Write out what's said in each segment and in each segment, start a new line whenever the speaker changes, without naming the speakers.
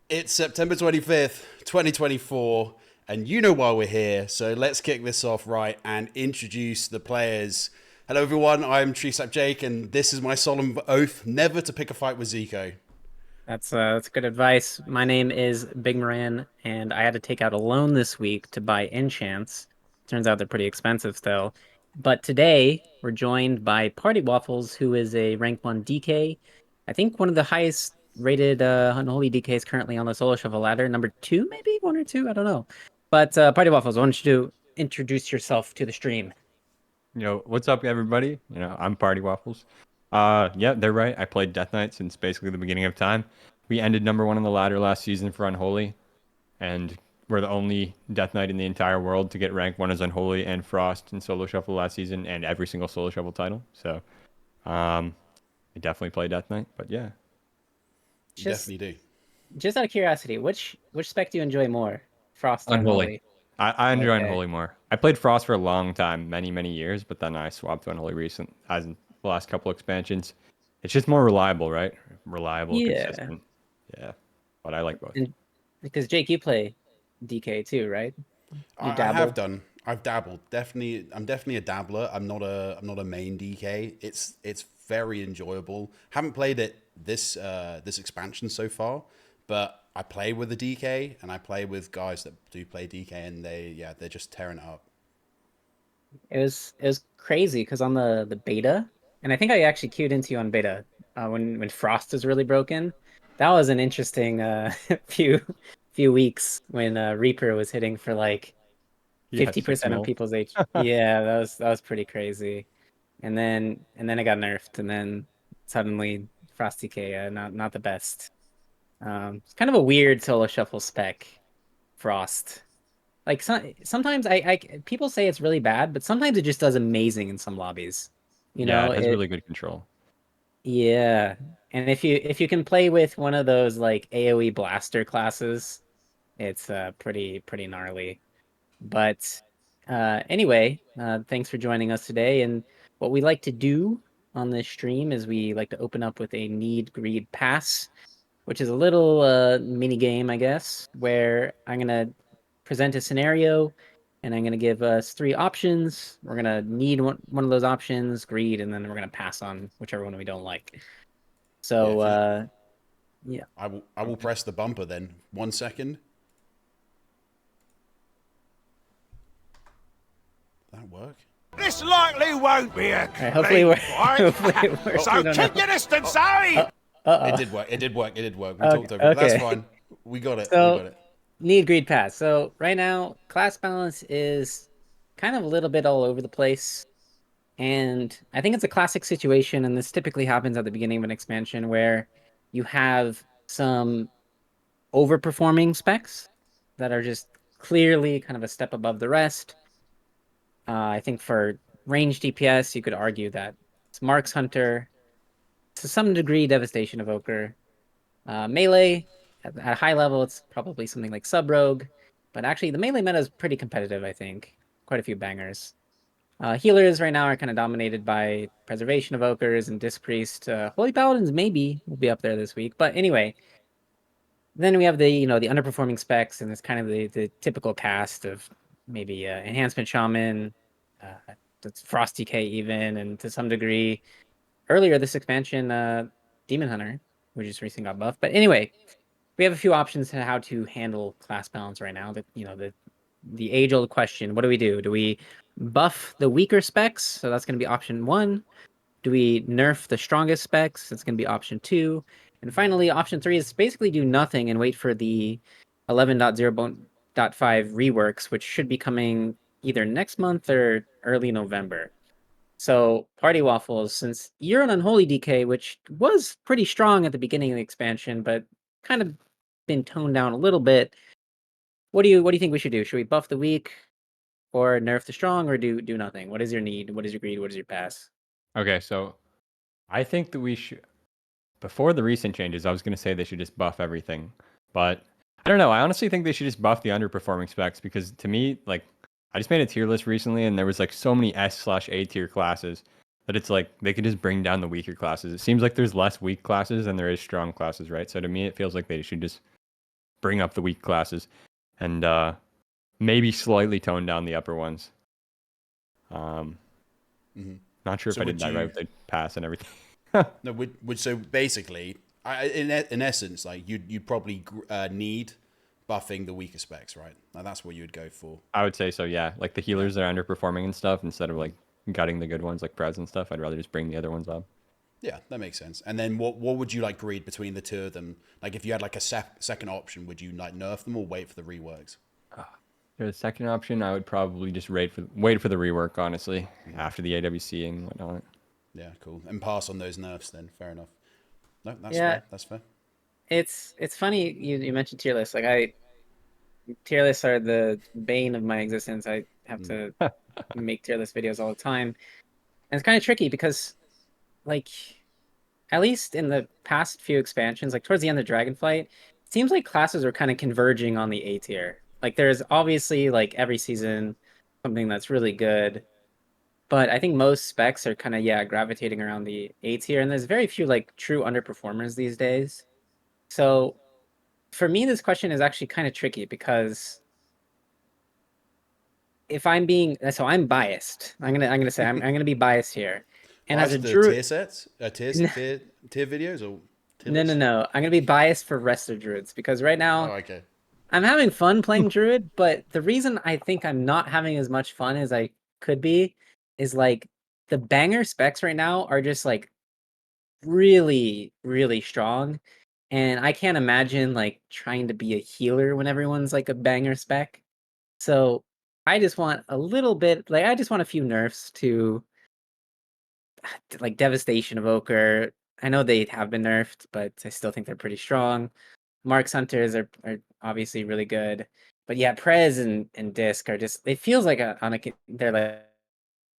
It's September 25th, 2024, and you know why we're here, so let's kick this off right and introduce the players. Hello, everyone, I'm TreesapJake, and this is my solemn oath never to pick a fight with Zico.
That's good advice. My name is Bigmoran, and I had to take out a loan this week to buy enchants. Turns out they're pretty expensive still. But today we're joined by Partywaffles, who is a rank 1 DK. I think one of the highest rated Unholy DKs currently on the solo shuffle ladder. Number two, maybe one or two, I don't know. But Partywaffles, why don't you introduce yourself to the stream?
What's up, everybody? I'm Party Waffles. Yeah, they're right. I played Death Knight since basically the beginning of time. We ended number one on the ladder last season for Unholy, and we're the only Death Knight in the entire world to get rank one as Unholy and Frost in Solo Shuffle last season, and every single Solo Shuffle title. So, I definitely play Death Knight, but yeah.
You
Just
definitely do.
just out of curiosity, which spec do you enjoy more? Frost or
Unholy.
Unholy?
I enjoy
Okay.
Unholy more. I played Frost for a long time, many, many years, but then I swapped to Unholy recent, as in the last couple expansions. It's just more reliable, right? Reliable,
Yeah.
consistent. Yeah, but I like both.
And because Jake, you play DK too, right? You
I have
dabble.
done. I've dabbled. Definitely, I'm definitely a dabbler. I'm not a main DK. It's very enjoyable. Haven't played it this expansion so far, but I play with a DK and I play with guys that do play DK, and they're just tearing it up.
It was crazy because on the beta, and I think I actually queued into you on beta when Frost was really broken. That was an interesting few weeks when Reaper was hitting for like
Yeah,
50% of
6 mil.
people's H. Yeah, that was pretty crazy. And then it got nerfed, and then suddenly Frost DK, not the best. It's kind of a weird solo shuffle spec, Frost. Like sometimes I people say it's really bad, but sometimes it just does amazing in some lobbies. You
Yeah,
know,
it has
it
really good control.
yeah. And if you can play with one of those like AoE blaster classes, it's pretty gnarly. But anyway, thanks for joining us today. And what we like to do on this stream is we like to open up with a need greed pass, which is a little mini game, I guess, where I'm gonna present a scenario and I'm gonna give us three options. We're gonna need one of those options, greed, and then we're gonna pass on whichever one we don't like.
Yeah,
So
if you,
yeah.
I will
Okay.
press the bumper then. 1 second. That work?
This likely won't be a
All right, hopefully we're
clean fight.
hopefully it works. We
So
don't
keep
know.
your distance,
Uh,
eh?
It
uh-oh.
did work. It did work. It did work. We
Okay,
talked over it, but that's
okay.
fine. We got it. We
So
got it.
need greed pass. So right now, class balance is kind of a little bit all over the place. And I think it's a classic situation, and this typically happens at the beginning of an expansion where you have some overperforming specs that are just clearly kind of a step above the rest. I think for range DPS, you could argue that it's Marks Hunter, to some degree, Devastation Evoker. Melee, at a high level, it's probably something like Sub Rogue, but actually the melee meta is pretty competitive, I think. Quite a few bangers. Healers right now are kind of dominated by Preservation Evokers and Disc Priest. Holy Paladins maybe will be up there this week, but anyway. Then we have the underperforming specs, and it's kind of the typical cast of maybe Enhancement Shaman, that's Frost DK even, and to some degree earlier this expansion, Demon Hunter, who just recently got buffed. But anyway, we have a few options to how to handle class balance right now. The age old question: what do we do? Do we buff the weaker specs? So that's going to be option one. Do we nerf the strongest specs? That's going to be option two. And finally, option three is basically do nothing and wait for the 11.0.5 reworks, which should be coming either next month or early November. So, Party Waffles, since you're an Unholy DK, which was pretty strong at the beginning of the expansion, but kind of been toned down a little bit, what do you think we should do? Should we buff the weak or nerf the strong or do nothing? What is your need? What is your greed? What is your pass?
Okay, so I think that we should. Before the recent changes, I was going to say they should just buff everything, but I don't know. I honestly think they should just buff the underperforming specs because to me, like, I just made a tier list recently and there was like so many S/A tier classes that it's like they could just bring down the weaker classes. It seems like there's less weak classes than there is strong classes, right? So to me, it feels like they should just bring up the weak classes, and maybe slightly tone down the upper ones. Not sure if
So
I did
would
that right
you?
with the pass and everything.
No, would so basically, in essence, like you'd probably need buffing the weaker specs, right? Like that's what you would go for.
I would say so, yeah. Like the healers that are underperforming and stuff, instead of like gutting the good ones like Prez and stuff, I'd rather just bring the other ones up.
Yeah, that makes sense. And then what would you like greed between the two of them? Like if you had like a second option, would you like nerf them or wait for the reworks?
For the second option, I would probably just wait for the rework, honestly, after the AWC and whatnot.
Yeah, cool. And pass on those nerfs then. Fair enough. No, that's
Yeah,
fair. That's fair.
it's funny you mentioned tier lists. Like tier lists are the bane of my existence. I have to make tier list videos all the time, and it's kind of tricky because like at least in the past few expansions, like towards the end of Dragonflight, it seems like classes are kind of converging on the A tier. Like there's obviously like every season something that's really good, but I think most specs are kind of gravitating around the A tier, and there's very few like true underperformers these days. So for me, this question is actually kind of tricky because if I'm being I'm biased. I'm gonna say I'm gonna be biased here. And as
Bias
a
the
druid,
tier sets, tier videos or tier
no, no,
lists?
no. I'm gonna be biased for rest of druids because right
Oh,
now
okay.
I'm having fun playing druid, but the reason I think I'm not having as much fun as I could be is like the banger specs right now are just like really, really strong. And I can't imagine like trying to be a healer when everyone's like a banger spec. So I just want a little bit, like I just want a few nerfs to like Devastation Evoker. I know they have been nerfed, but I still think they're pretty strong. Marks Hunters are obviously really good. But yeah, Prez and Disc are just it feels like they're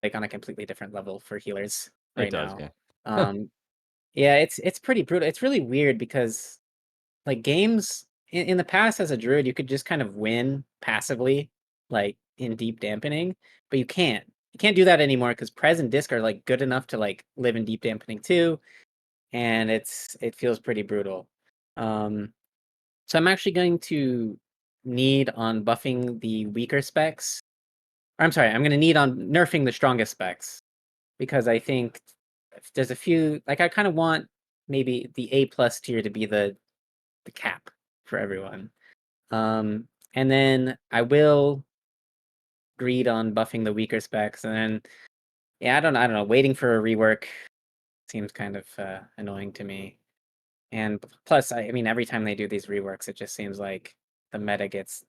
like on a completely different level for healers
It
right
does,
now.
yeah.
Um yeah, it's pretty brutal. It's really weird because like games in the past as a druid, you could just kind of win passively, like in deep dampening, but you can't. You can't do that anymore because Prez and Disc are like good enough to like live in deep dampening too, and it feels pretty brutal. Um, so I'm actually going to need on buffing the weaker specs. Or I'm sorry, I'm going to need on nerfing the strongest specs because I think if there's a few like I kind of want maybe the A plus tier to be the cap for everyone. And then I will greed on buffing the weaker specs, and then I don't know. Waiting for a rework seems kind of annoying to me. And plus, I mean, every time they do these reworks, it just seems like the meta gets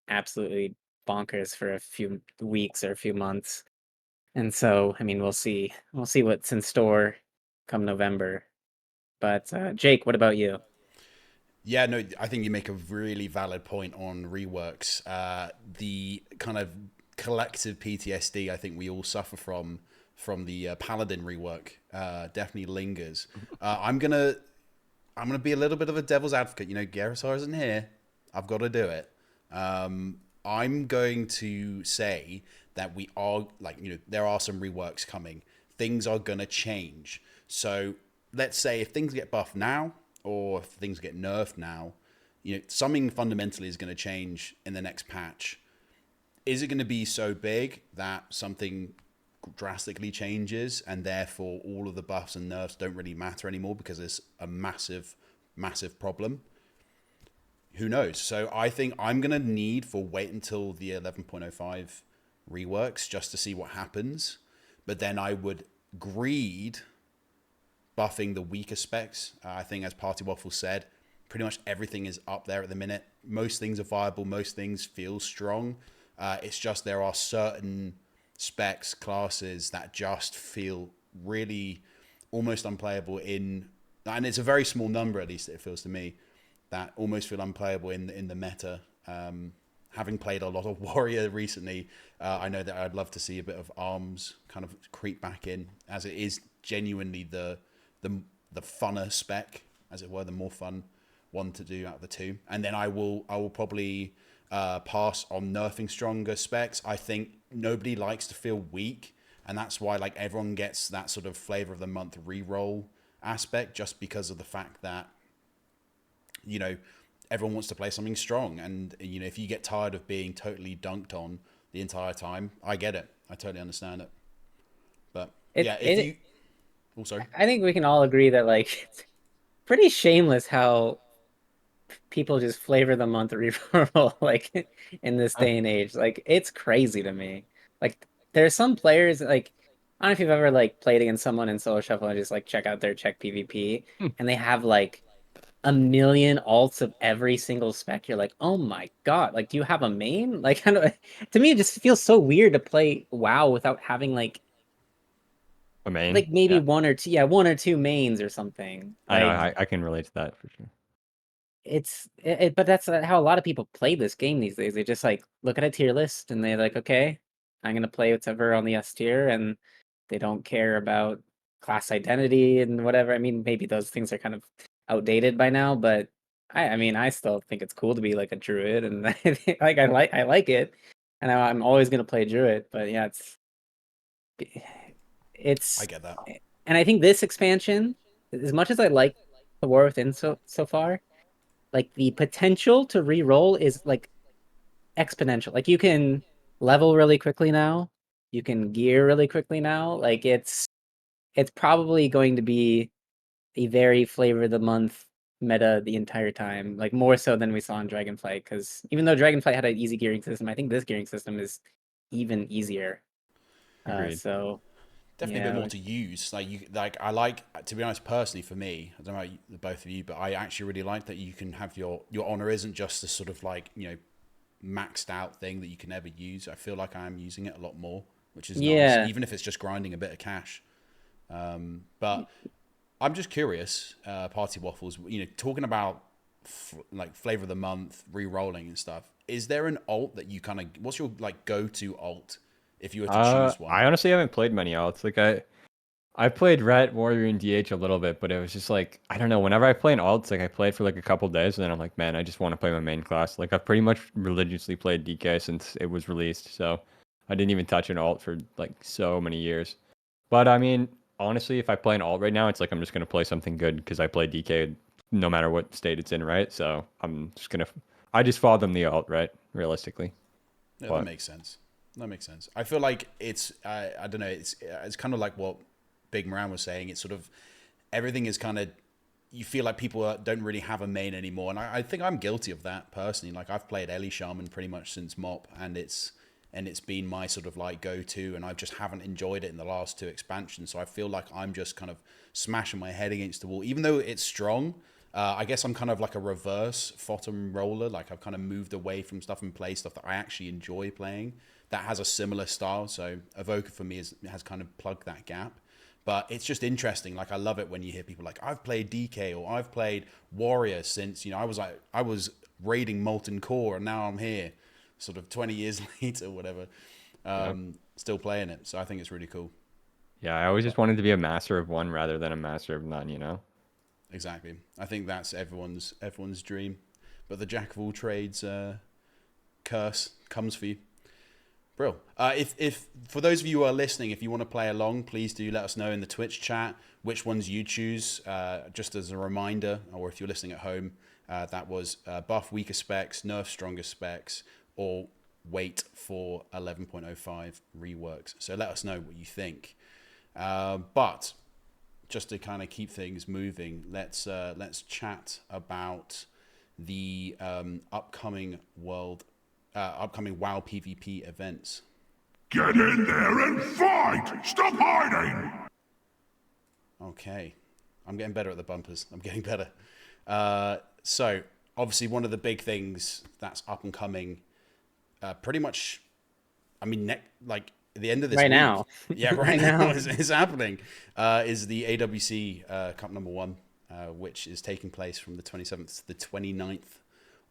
absolutely bonkers for a few weeks or a few months. And so, I mean, we'll see. We'll see what's in store come November. But Jake, what about you?
Yeah, no, I think you make a really valid point on reworks. The kind of collective PTSD I think we all suffer from the Paladin rework definitely lingers. I'm gonna be a little bit of a devil's advocate. You know, Garrison isn't here. I've got to do it. I'm going to say that we are like there are some reworks coming. Things are gonna change. So let's say if things get buffed now or if things get nerfed now, something fundamentally is going to change in the next patch. Is it going to be so big that something drastically changes and therefore all of the buffs and nerfs don't really matter anymore because it's a massive, massive problem? Who knows? So I think I'm going to need for wait until the 11.05 reworks just to see what happens. But then I would greed buffing the weaker specs. I think, as Partywaffles said, pretty much everything is up there at the minute. Most things are viable. Most things feel strong. It's just there are certain specs, classes that just feel really almost unplayable and it's a very small number, at least it feels to me, that almost feel unplayable in the meta. Having played a lot of Warrior recently, I know that I'd love to see a bit of Arms kind of creep back in, as it is genuinely the funner spec, as it were, the more fun one to do out of the two. And then I will probably pass on nerfing stronger specs. I think nobody likes to feel weak, and that's why like everyone gets that sort of flavor of the month reroll aspect, just because of the fact that everyone wants to play something strong, and you know, if you get tired of being totally dunked on the entire time, I get it. I totally understand it. But yeah, if you, oh sorry,
I think we can all agree that like it's pretty shameless how people just flavor the month reroll like in this day and age. Like it's crazy to me. Like there's some players like I don't know if you've ever like played against someone in solo shuffle and just like check out their check PvP and they have like a million alts of every single spec. You're like, oh my god, like do you have a main? Like kind of to me it just feels so weird to play WoW without having
A main.
like maybe
Yeah.
one or two mains or something.
I know.
Like
I can relate to that for sure.
but that's how a lot of people play this game these days. They just like look at a tier list and they're like, okay, I'm gonna play whatever on the S tier, and they don't care about class identity and whatever. I mean, maybe those things are kind of outdated by now, but I mean, I still think it's cool to be like a druid, and like I like it, and I'm always gonna play druid. But yeah,
I
it's
get that.
and I think this expansion, as much as I like the War Within so far, like the potential to re-roll is like exponential. Like you can level really quickly now, you can gear really quickly now. Like it's probably going to be a very flavor of the month meta the entire time, like more so than we saw in Dragonflight. Because even though Dragonflight had an easy gearing system, I think this gearing system is even easier.
Agreed.
So
Definitely a bit
yeah,
more to use. Like you, like I like, to be honest, personally for me, I don't know about the both of you, but I actually really like that you can have your honor isn't just this sort of like, you know, maxed out thing that you can never use. I feel like I am using it a lot more, which is nice,
yeah,
even if it's just grinding a bit of cash. But I'm just curious, Party Waffles, you know, talking about like flavor of the month, re-rolling and stuff. Is there an alt that you kind of, what's your like go-to alt if you were to choose one?
I honestly haven't played many alts. Like I played Ret, Warrior, and DH a little bit, but it was just like I don't know. Whenever I play an alts, like I played for like a couple days, and then I'm like, man, I just want to play my main class. Like I've pretty much religiously played DK since it was released, so I didn't even touch an alt for like so many years. But I mean, honestly, if I play an alt right now, it's like I'm just gonna play something good because I play DK no matter what state it's in, right? So I just follow them the alt, right? Realistically,
Yeah, that
but
makes sense. That makes sense. I feel like it's I don't know. It's kind of like what Bigmoran was saying. It's sort of everything is kind of, you feel like people don't really have a main anymore, and I think I'm guilty of that personally. Like I've played Ellie Shaman pretty much since MOP, and it's been my sort of like go-to, and I just haven't enjoyed it in the last two expansions. So I feel like I'm just kind of smashing my head against the wall, even though it's strong. I guess I'm kind of like a reverse Phantom roller. Like I've kind of moved away from stuff and play stuff that I actually enjoy playing that has a similar style. So Evoker for me has kind of plugged that gap. But it's just interesting. Like I love it when you hear people like, I've played DK or I've played Warrior since, you know, I was raiding Molten Core and now I'm here sort of 20 years later, whatever,
yeah.
still playing it. So I think it's really cool.
Yeah, I always just wanted to be a master of one rather than a master of none, you know?
Exactly. I think that's everyone's dream. But the jack of all trades curse comes for you. Bro, if for those of you who are listening, if you want to play along, please do let us know in the Twitch chat which ones you choose. Just as a reminder, or if you're listening at home, that was buff weaker specs, nerf stronger specs, or wait for 11.05 reworks. So let us know what you think. But just to kind of keep things moving, let's chat about the upcoming WoW PvP events.
Get in there and fight! Stop hiding!
Okay, I'm getting better at the bumpers. I'm getting better. So obviously one of the big things that's up and coming, pretty much. I mean, like at the end of this
right
week,
now,
yeah, right
right
now
now.
is happening. Is the AWC Cup number 1, which is taking place from the 27th to the 29th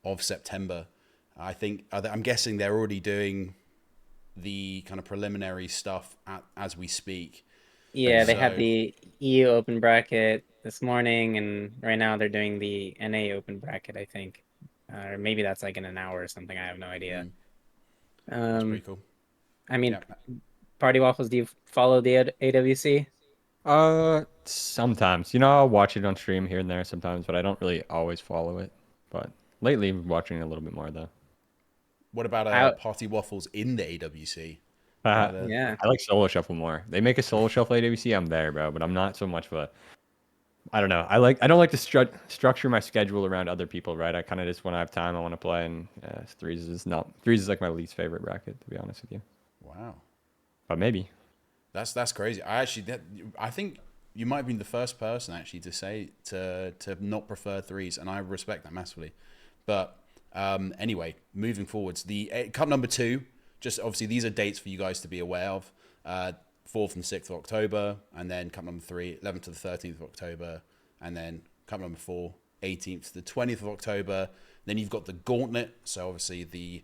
of September. I think I'm guessing they're already doing the kind of preliminary stuff as we speak.
Yeah, they had
So
the EU open bracket this morning, and right now they're doing the NA open bracket, I think. Or maybe that's like in an hour or something. I have no idea.
that's pretty
Um,
cool.
I mean,
Yeah.
Party Waffles, do you follow the AWC?
Sometimes, you know, I'll watch it on stream here and there sometimes, but I don't really always follow it. But Lately, watching it a little bit more though.
What about
I,
Partywaffles in the AWC?
yeah.
I like solo shuffle more. They make a solo shuffle AWC, I'm there, bro. But I'm not so much of a. I don't know. I don't like to structure my schedule around other people, right? I kind of just when I have time, I want to play, and threes is like my least favorite bracket, to be honest with you.
Wow,
But maybe.
that's crazy. I think you might have been the first person actually to say to not prefer threes, and I respect that massively. But anyway, moving forwards, the cup number 2. Just obviously these are dates for you guys to be aware of. 4th and 6th of October, and then cup number 3, 11th to the 13th of October, and then cup number 4, 18th to the 20th of October. Then you've got the gauntlet, so obviously the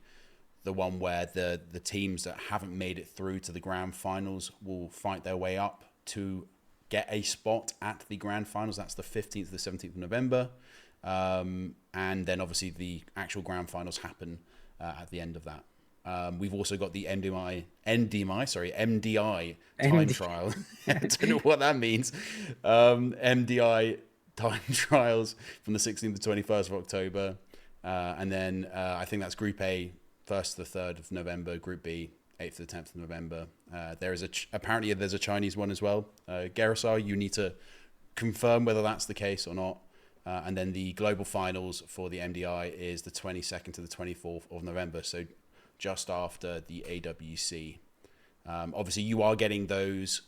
one where the teams that haven't made it through to the grand finals will fight their way up to get a spot at the grand finals. That's the 15th to the 17th of November. And then obviously the actual grand finals happen at the end of that. We've also got the MDI time trial. I don't know what that means. MDI time trials from the 16th to 21st of October. And then I think that's Group A, 1st to the 3rd of November. Group B, 8th to the 10th of November. There is apparently there's a Chinese one as well. Gerasar, you need to confirm whether that's the case or not. And then the global finals for the MDI is the 22nd to the 24th of November. So just after the AWC. Obviously, you are getting those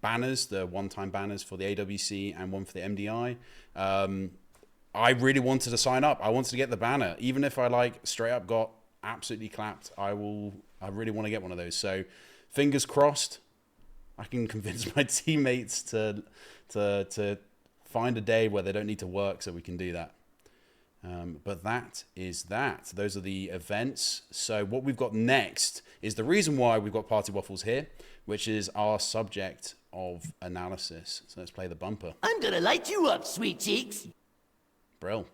banners, the one-time banners for the AWC and one for the MDI. I really wanted to sign up. I wanted to get the banner. Even if I straight up got absolutely clapped, I really want to get one of those. So fingers crossed, I can convince my teammates to find a day where they don't need to work so we can do that. But that is that. Those are the events. So what we've got next is the reason why we've got Partywaffles here, which is our subject of analysis. So let's play the bumper.
I'm gonna light you up, sweet cheeks.
Brill.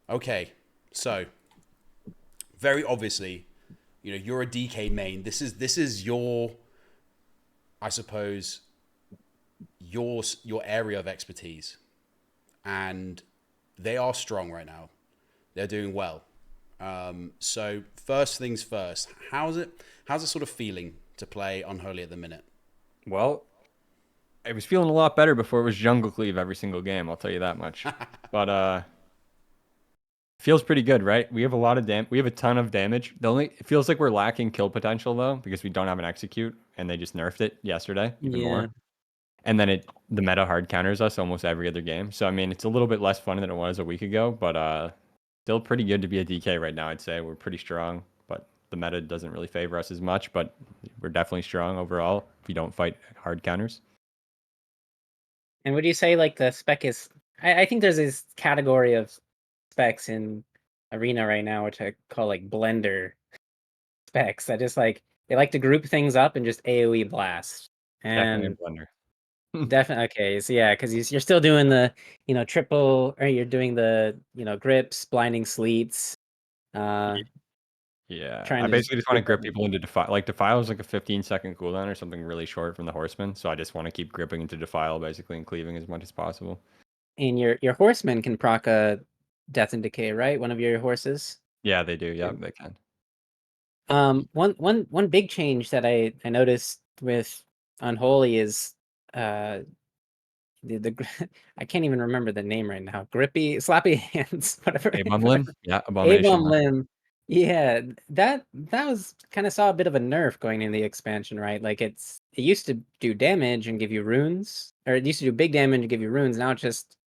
Okay, so very obviously, you're a DK main. This is your, I suppose, your area of expertise, and they are strong right now. They're doing well. So first things first, how's it sort of feeling to play Unholy at the minute?
Well, I was feeling a lot better before it was Jungle Cleave every single game, I'll tell you that much. But feels pretty good, right? We have we have a ton of damage. It feels like we're lacking kill potential though, because we don't have an execute, and they just nerfed it yesterday even more. And then the meta hard counters us almost every other game. So I mean, it's a little bit less fun than it was a week ago, but still pretty good to be a DK right now. I'd say we're pretty strong, but the meta doesn't really favor us as much. But we're definitely strong overall if we don't fight hard counters.
And would you say the spec is? I think there's this category of specs in Arena right now, which I call blender specs. That just they like to group things up and just AOE blast.
Definitely
And
a blender.
definitely okay. So yeah, because you're still doing the triple, or you're doing the grips, blinding sleets.
Yeah,
Trying
I
to
basically just want to grip people into Defile. Defile is like a 15-second cooldown or something really short from the Horseman, so I just want to keep gripping into Defile basically and cleaving as much as possible.
And your horseman can proc a Death and Decay, right? One of your horses.
Yeah, they do. Yeah, they can.
One big change that I noticed with Unholy is the I can't even remember the name right now. Grippy, slappy hands, whatever.
A-bomb limb? Yeah, abomination.
A-bomb limb. Yeah, that was kind of saw a bit of a nerf going in the expansion, right? It used to do damage and give you runes, or it used to do big damage and give you runes. Now it just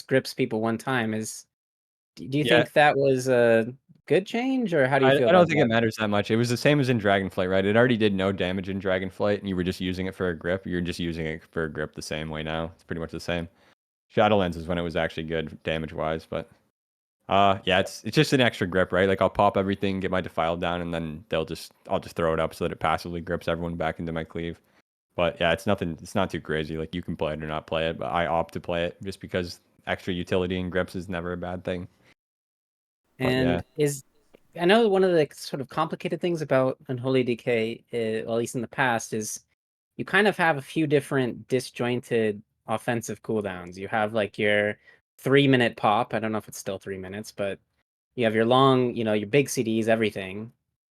grips people one time. Do you think that was a good change, or how do you feel
I
about
don't think
that?
it matters that much. It was the same as in Dragonflight, right? It already did no damage in Dragonflight, and you were just using it for a grip. You're just using it for a grip the same way now. It's pretty much the same. Shadowlands is when it was actually good damage-wise, but yeah, it's just an extra grip, right? I'll pop everything, get my Defile down, and then I'll just throw it up so that it passively grips everyone back into my cleave. But yeah, it's not too crazy. You can play it or not play it, but I opt to play it just because extra utility and grips is never a bad thing.
And I know one of the sort of complicated things about Unholy DK, well, at least in the past, is you kind of have a few different disjointed offensive cooldowns. You have your 3-minute pop. I don't know if it's still 3 minutes, but you have your long, your big CDs, everything.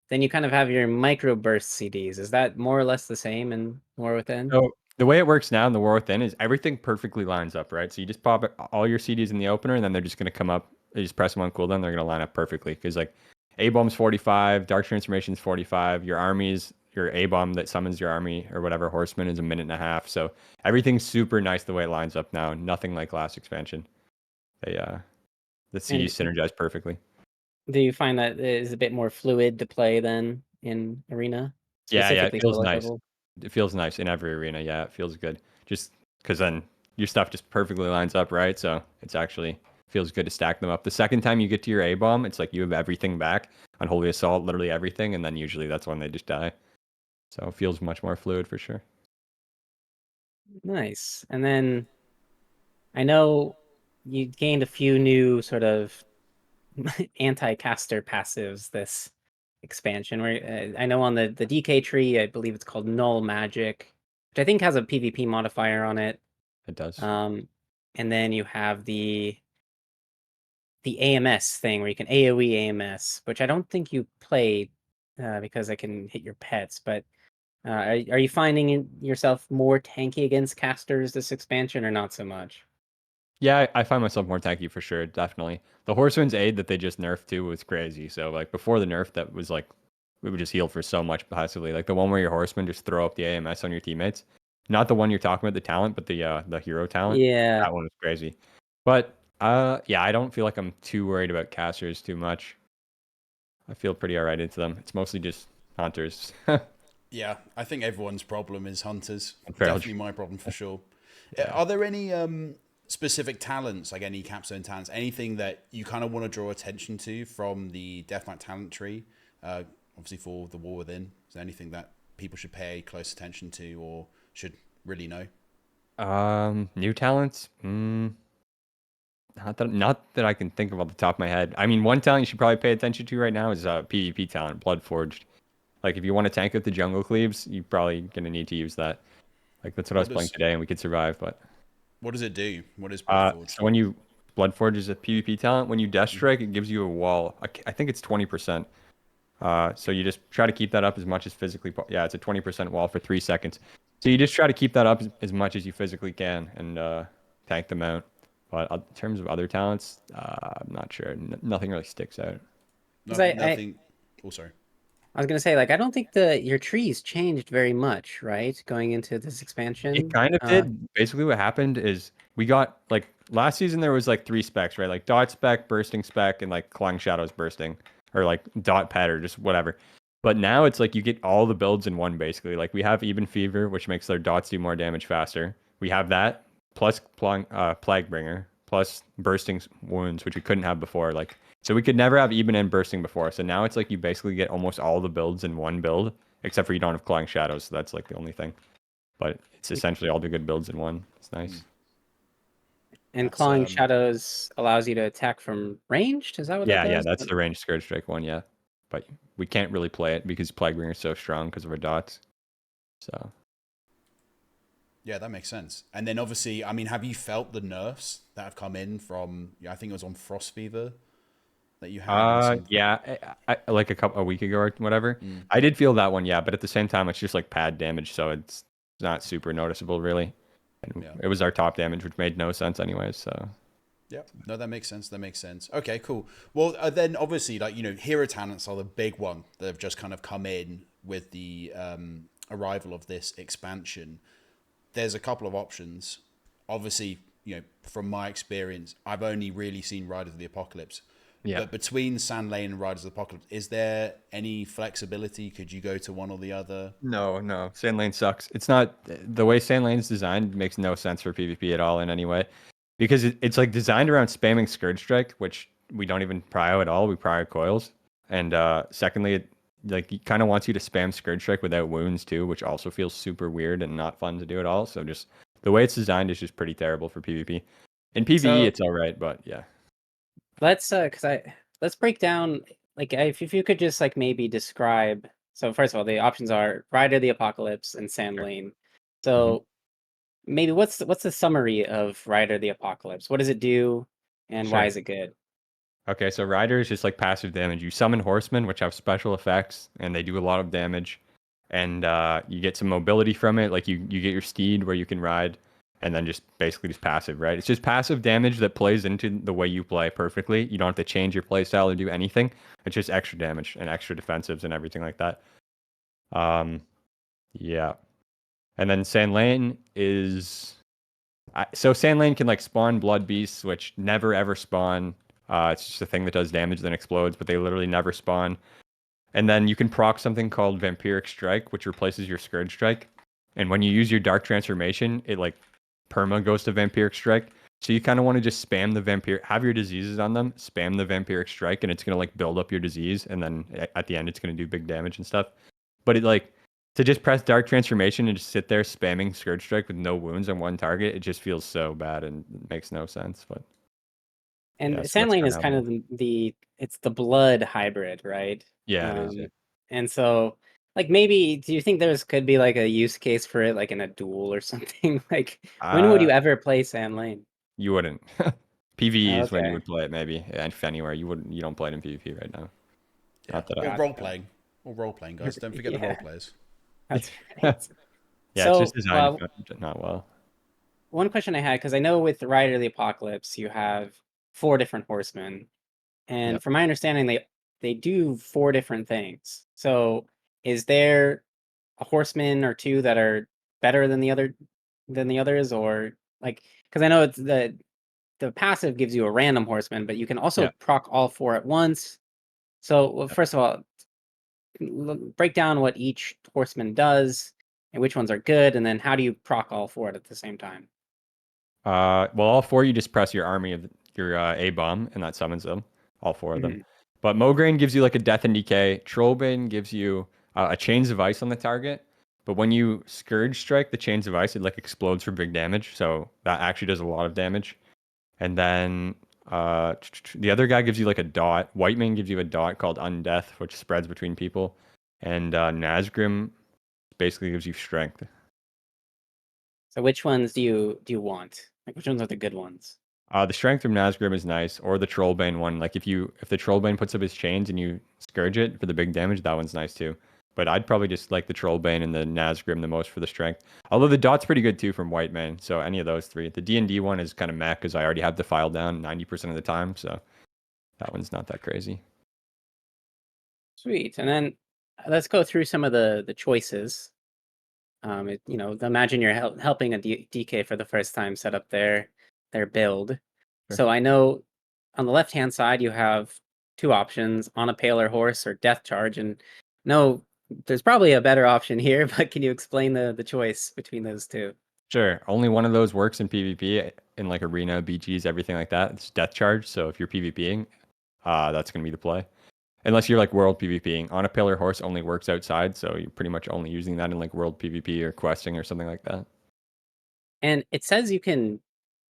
Then you kind of have your micro burst CDs. Is that more or less the same in War Within?
So the way it works now in the War Within is everything perfectly lines up, right? So you just pop all your CDs in the opener, and then they're just going to come up. You just press them on cooldown, they're going to line up perfectly. Because like A-bomb's 45, Dark Transformation's 45, your armies, your A-bomb that summons your army or whatever horseman is a minute and a half. So everything's super nice the way it lines up now. Nothing like last expansion. The CDs synergize perfectly.
Do you find that it is a bit more fluid to play than in Arena?
Yeah, it feels
solo
nice.
level?
It feels nice in every arena. Yeah, it feels good. Just because then your stuff just perfectly lines up, right? So it's actually feels good to stack them up. The second time you get to your A bomb, it's like you have everything back. Unholy Assault, literally everything, and then usually that's when they just die. So it feels much more fluid for sure.
Nice. And then I know you gained a few new sort of anti-caster passives this expansion. Where I know on the DK tree, I believe it's called Null Magic, which I think has a PvP modifier on it.
It does.
And then you have the AMS thing where you can AoE AMS, which I don't think you played because I can hit your pets. But are you finding yourself more tanky against casters this expansion, or not so much?
Yeah, I find myself more tanky for sure, definitely. The Horseman's aid that they just nerfed too was crazy. So like before the nerf, that was like we would just heal for so much passively. Like the one where your horsemen just throw up the AMS on your teammates. Not the one you're talking about, the talent, but the hero talent.
Yeah.
That one was crazy. But yeah, I don't feel like I'm too worried about casters too much. I feel pretty alright into them. It's mostly just hunters.
Yeah, I think everyone's problem is hunters.
Fair.
Definitely my problem for sure. Are there any specific talents, like any capstone talents, anything that you kind of want to draw attention to from the Death Knight talent tree? Obviously for the War Within, is there anything that people should pay close attention to or should really know?
New talents? Not that I can think of off the top of my head. I mean, one talent you should probably pay attention to right now is PvP talent, Bloodforged. Like if you want to tank with the jungle cleaves, you're probably gonna need to use that. Like that's what I was playing today, and we could survive. But
what does it do? What is Bloodforged?
so when you Bloodforge is a PvP talent. When you Death Strike, it gives you a wall. I think it's 20%. So you just try to keep that up as much as physically. Yeah, it's a 20% wall for 3 seconds. So you just try to keep that up as much as you physically can and tank them out. But in terms of other talents, I'm not sure. Nothing really sticks out.
Nothing. Oh, sorry.
I was gonna say, like, I don't think your trees changed very much, right? Going into this expansion.
It kind of did. Basically, what happened is we got like last season there was like 3 specs, right? Like dot spec, bursting spec, and like Clawing Shadows bursting, or like dot pet or just whatever. But now it's like you get all the builds in one basically. Like we have Even Fever, which makes their dots do more damage faster. We have that plus Plague Bringer plus bursting wounds, which we couldn't have before. Like so we could never have Even and bursting before. So now it's like you basically get almost all the builds in one build, except for you don't have Clawing Shadows. So that's like the only thing. But it's essentially all the good builds in one. It's nice.
And Clawing Shadows allows you to attack from ranged? Is that what that does?
Yeah, that's the ranged Scourge Strike one, yeah. But we can't really play it because Plaguebringer is so strong because of our dots. So.
Yeah, that makes sense. And then obviously, I mean, have you felt the nerfs that have come in from, I think it was on Frost Fever that you had?
Yeah, like a week ago or whatever. I did feel that one, yeah. But at the same time, it's just like pad damage, so it's not super noticeable, really. And it was our top damage, which made no sense anyways, so.
Yeah, no, that makes sense. That makes sense. Okay, cool. Well, then obviously, like, hero talents are the big one that have just kind of come in with the arrival of this expansion. There's a couple of options. Obviously, from my experience, I've only really seen Riders of the Apocalypse. Yeah. But between Sand Lane and Riders of the Apocalypse, is there any flexibility? Could you go to one or the other?
No. Sand Lane sucks. It's not the way Sand Lane is designed makes no sense for PvP at all in any way. Because it's like designed around spamming Scourge Strike, which we don't even prio at all. We prio coils. And secondly, it kind of wants you to spam Scourge Strike without wounds too, which also feels super weird and not fun to do at all. So just the way it's designed is just pretty terrible for PvP. In PvE, it's all right, but yeah.
Let's break down, like, if you could just like maybe describe. So first of all, the options are Rider of the Apocalypse and Sand Lane. So maybe what's the summary of Rider of the Apocalypse? What does it do? and
Sure.
why is it good?
Okay, so Rider is just like passive damage. You summon horsemen, which have special effects, and they do a lot of damage. And you get some mobility from it. Like you get your steed where you can ride, and then just basically just passive, right? It's just passive damage that plays into the way you play perfectly. You don't have to change your play style or do anything. It's just extra damage and extra defensives and everything like that. Yeah. And then Sand Lane is so Sand Lane can like spawn blood beasts, which never ever spawn. It's just a thing that does damage then explodes, but they literally never spawn. And then you can proc something called Vampiric Strike, which replaces your Scourge Strike. And when you use your Dark Transformation, it like perma goes to Vampiric Strike. So you kind of want to just spam the vampire, have your diseases on them, spam the Vampiric Strike, and it's gonna like build up your disease, and then at the end it's gonna do big damage and stuff. But it like to just press Dark Transformation and just sit there spamming Scourge Strike with no wounds on one target, it just feels so bad and makes no sense. But
And
yeah, so
Sand
that's
Lane
kinda
is
how
kind
it
of it's the blood hybrid, right?
yeah, it is. Yeah.
And so like maybe do you think there's could be like a use case for it like in a duel or something? Like when would you ever play Sand Lane?
You wouldn't. PvE is when you
Okay.
would play it, maybe. And if anywhere, you wouldn't. You don't play it in PvP right now.
Yeah.
Not that
Or
I.
role playing. Or role playing, guys. Don't forget the
Yeah.
role players.
That's right.
Yeah, it's
So,
just designed not well.
one question I had, because I know with Rider of the Apocalypse, you have 4 different horsemen, and
Yep.
from my understanding, they do 4 different things. So, is there a horseman or two that are better than the others, or like because I know it's the passive gives you a random horseman, but you can also
Yeah.
proc all 4 at once. So, well,
Yep.
first of all, break down what each horseman does and which ones are good, and then how do you proc all 4 at the same time?
Well, all 4 you just press your army of your A bomb, and that summons them. All 4 of them.
Mhm.
But Mograine gives you like a death and decay. Trollbane gives you a chains of ice on the target. But when you Scourge Strike the chains of ice, it like explodes for big damage. So that actually does a lot of damage. And then the other guy gives you like a dot. Whiteman gives you a dot called Undeath, which spreads between people. And Nazgrim basically gives you strength.
So which ones do you want? Like which ones are the good ones?
The strength from Nazgrim is nice, or the Trollbane one. Like if the Trollbane puts up his chains and you Scourge it for the big damage, that one's nice too. But I'd probably just like the Trollbane and the Nazgrim the most for the strength. Although the dot's pretty good too from Whiteman. So any of those 3. The D&D one is kind of meh because I already have the file down 90% of the time. So that one's not that crazy.
Sweet. And then let's go through some of the choices. Imagine you're helping a DK for the first time set up their build.
Sure.
So I know on the left hand side you have 2 options: on a paler horse or death charge. And no, there's probably a better option here, but can you explain the choice between those 2?
Sure. Only one of those works in PvP, in like arena, BGs, everything like that. It's death charge. So if you're PvPing, that's gonna be the play. Unless you're like world PvPing. On a pillar horse only works outside, so you're pretty much only using that in like world PvP or questing or something like that.
And it says you can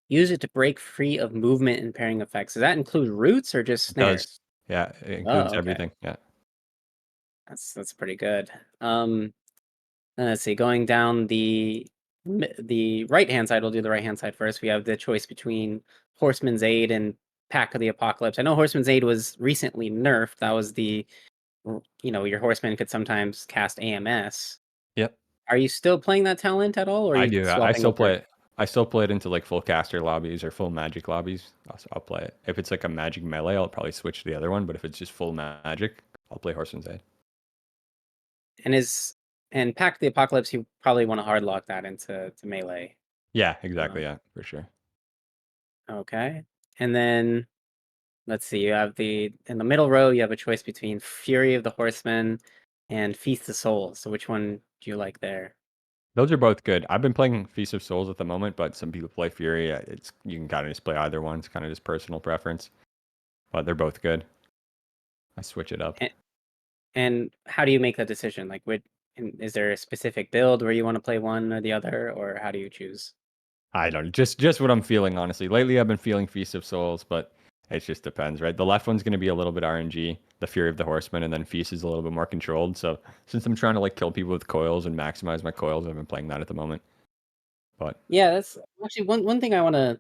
use it to break free of movement and pairing effects. Does that include roots or just
It does.
snares?
Yeah, it includes
Oh, okay.
everything. Yeah.
That's pretty good. Let's see. Going down the right hand side, we'll do the right hand side first. We have the choice between Horseman's Aid and Pack of the Apocalypse. I know Horseman's Aid was recently nerfed. That was your horseman could sometimes cast AMS.
Yep.
Are you still playing that talent at all, or are
I
you
do. I
swapping
still
over?
play it. I still play it into like full caster lobbies or full magic lobbies. I'll play it. If it's like a magic melee, I'll probably switch to the other one. But if it's just full magic, I'll play Horseman's Aid.
And Pack of the Apocalypse, you probably want to hardlock that into melee.
Yeah, exactly. Yeah, for sure.
Okay. And then let's see, you have in the middle row, you have a choice between Fury of the Horsemen and Feast of Souls. So which one do you like there?
Those are both good. I've been playing Feast of Souls at the moment, but some people play Fury. It's you can kind of just play either one. It's kind of just personal preference, but they're both good. I switch it up.
And how do you make that decision? Like, is there a specific build where you want to play one or the other, or how do you choose?
I don't know, just what I'm feeling, honestly. Lately, I've been feeling Feast of Souls, but it just depends, right? The left one's going to be a little bit RNG, the Fury of the Horseman, and then Feast is a little bit more controlled. So since I'm trying to like kill people with coils and maximize my coils, I've been playing that at the moment. But
Yeah, that's actually one thing I want to.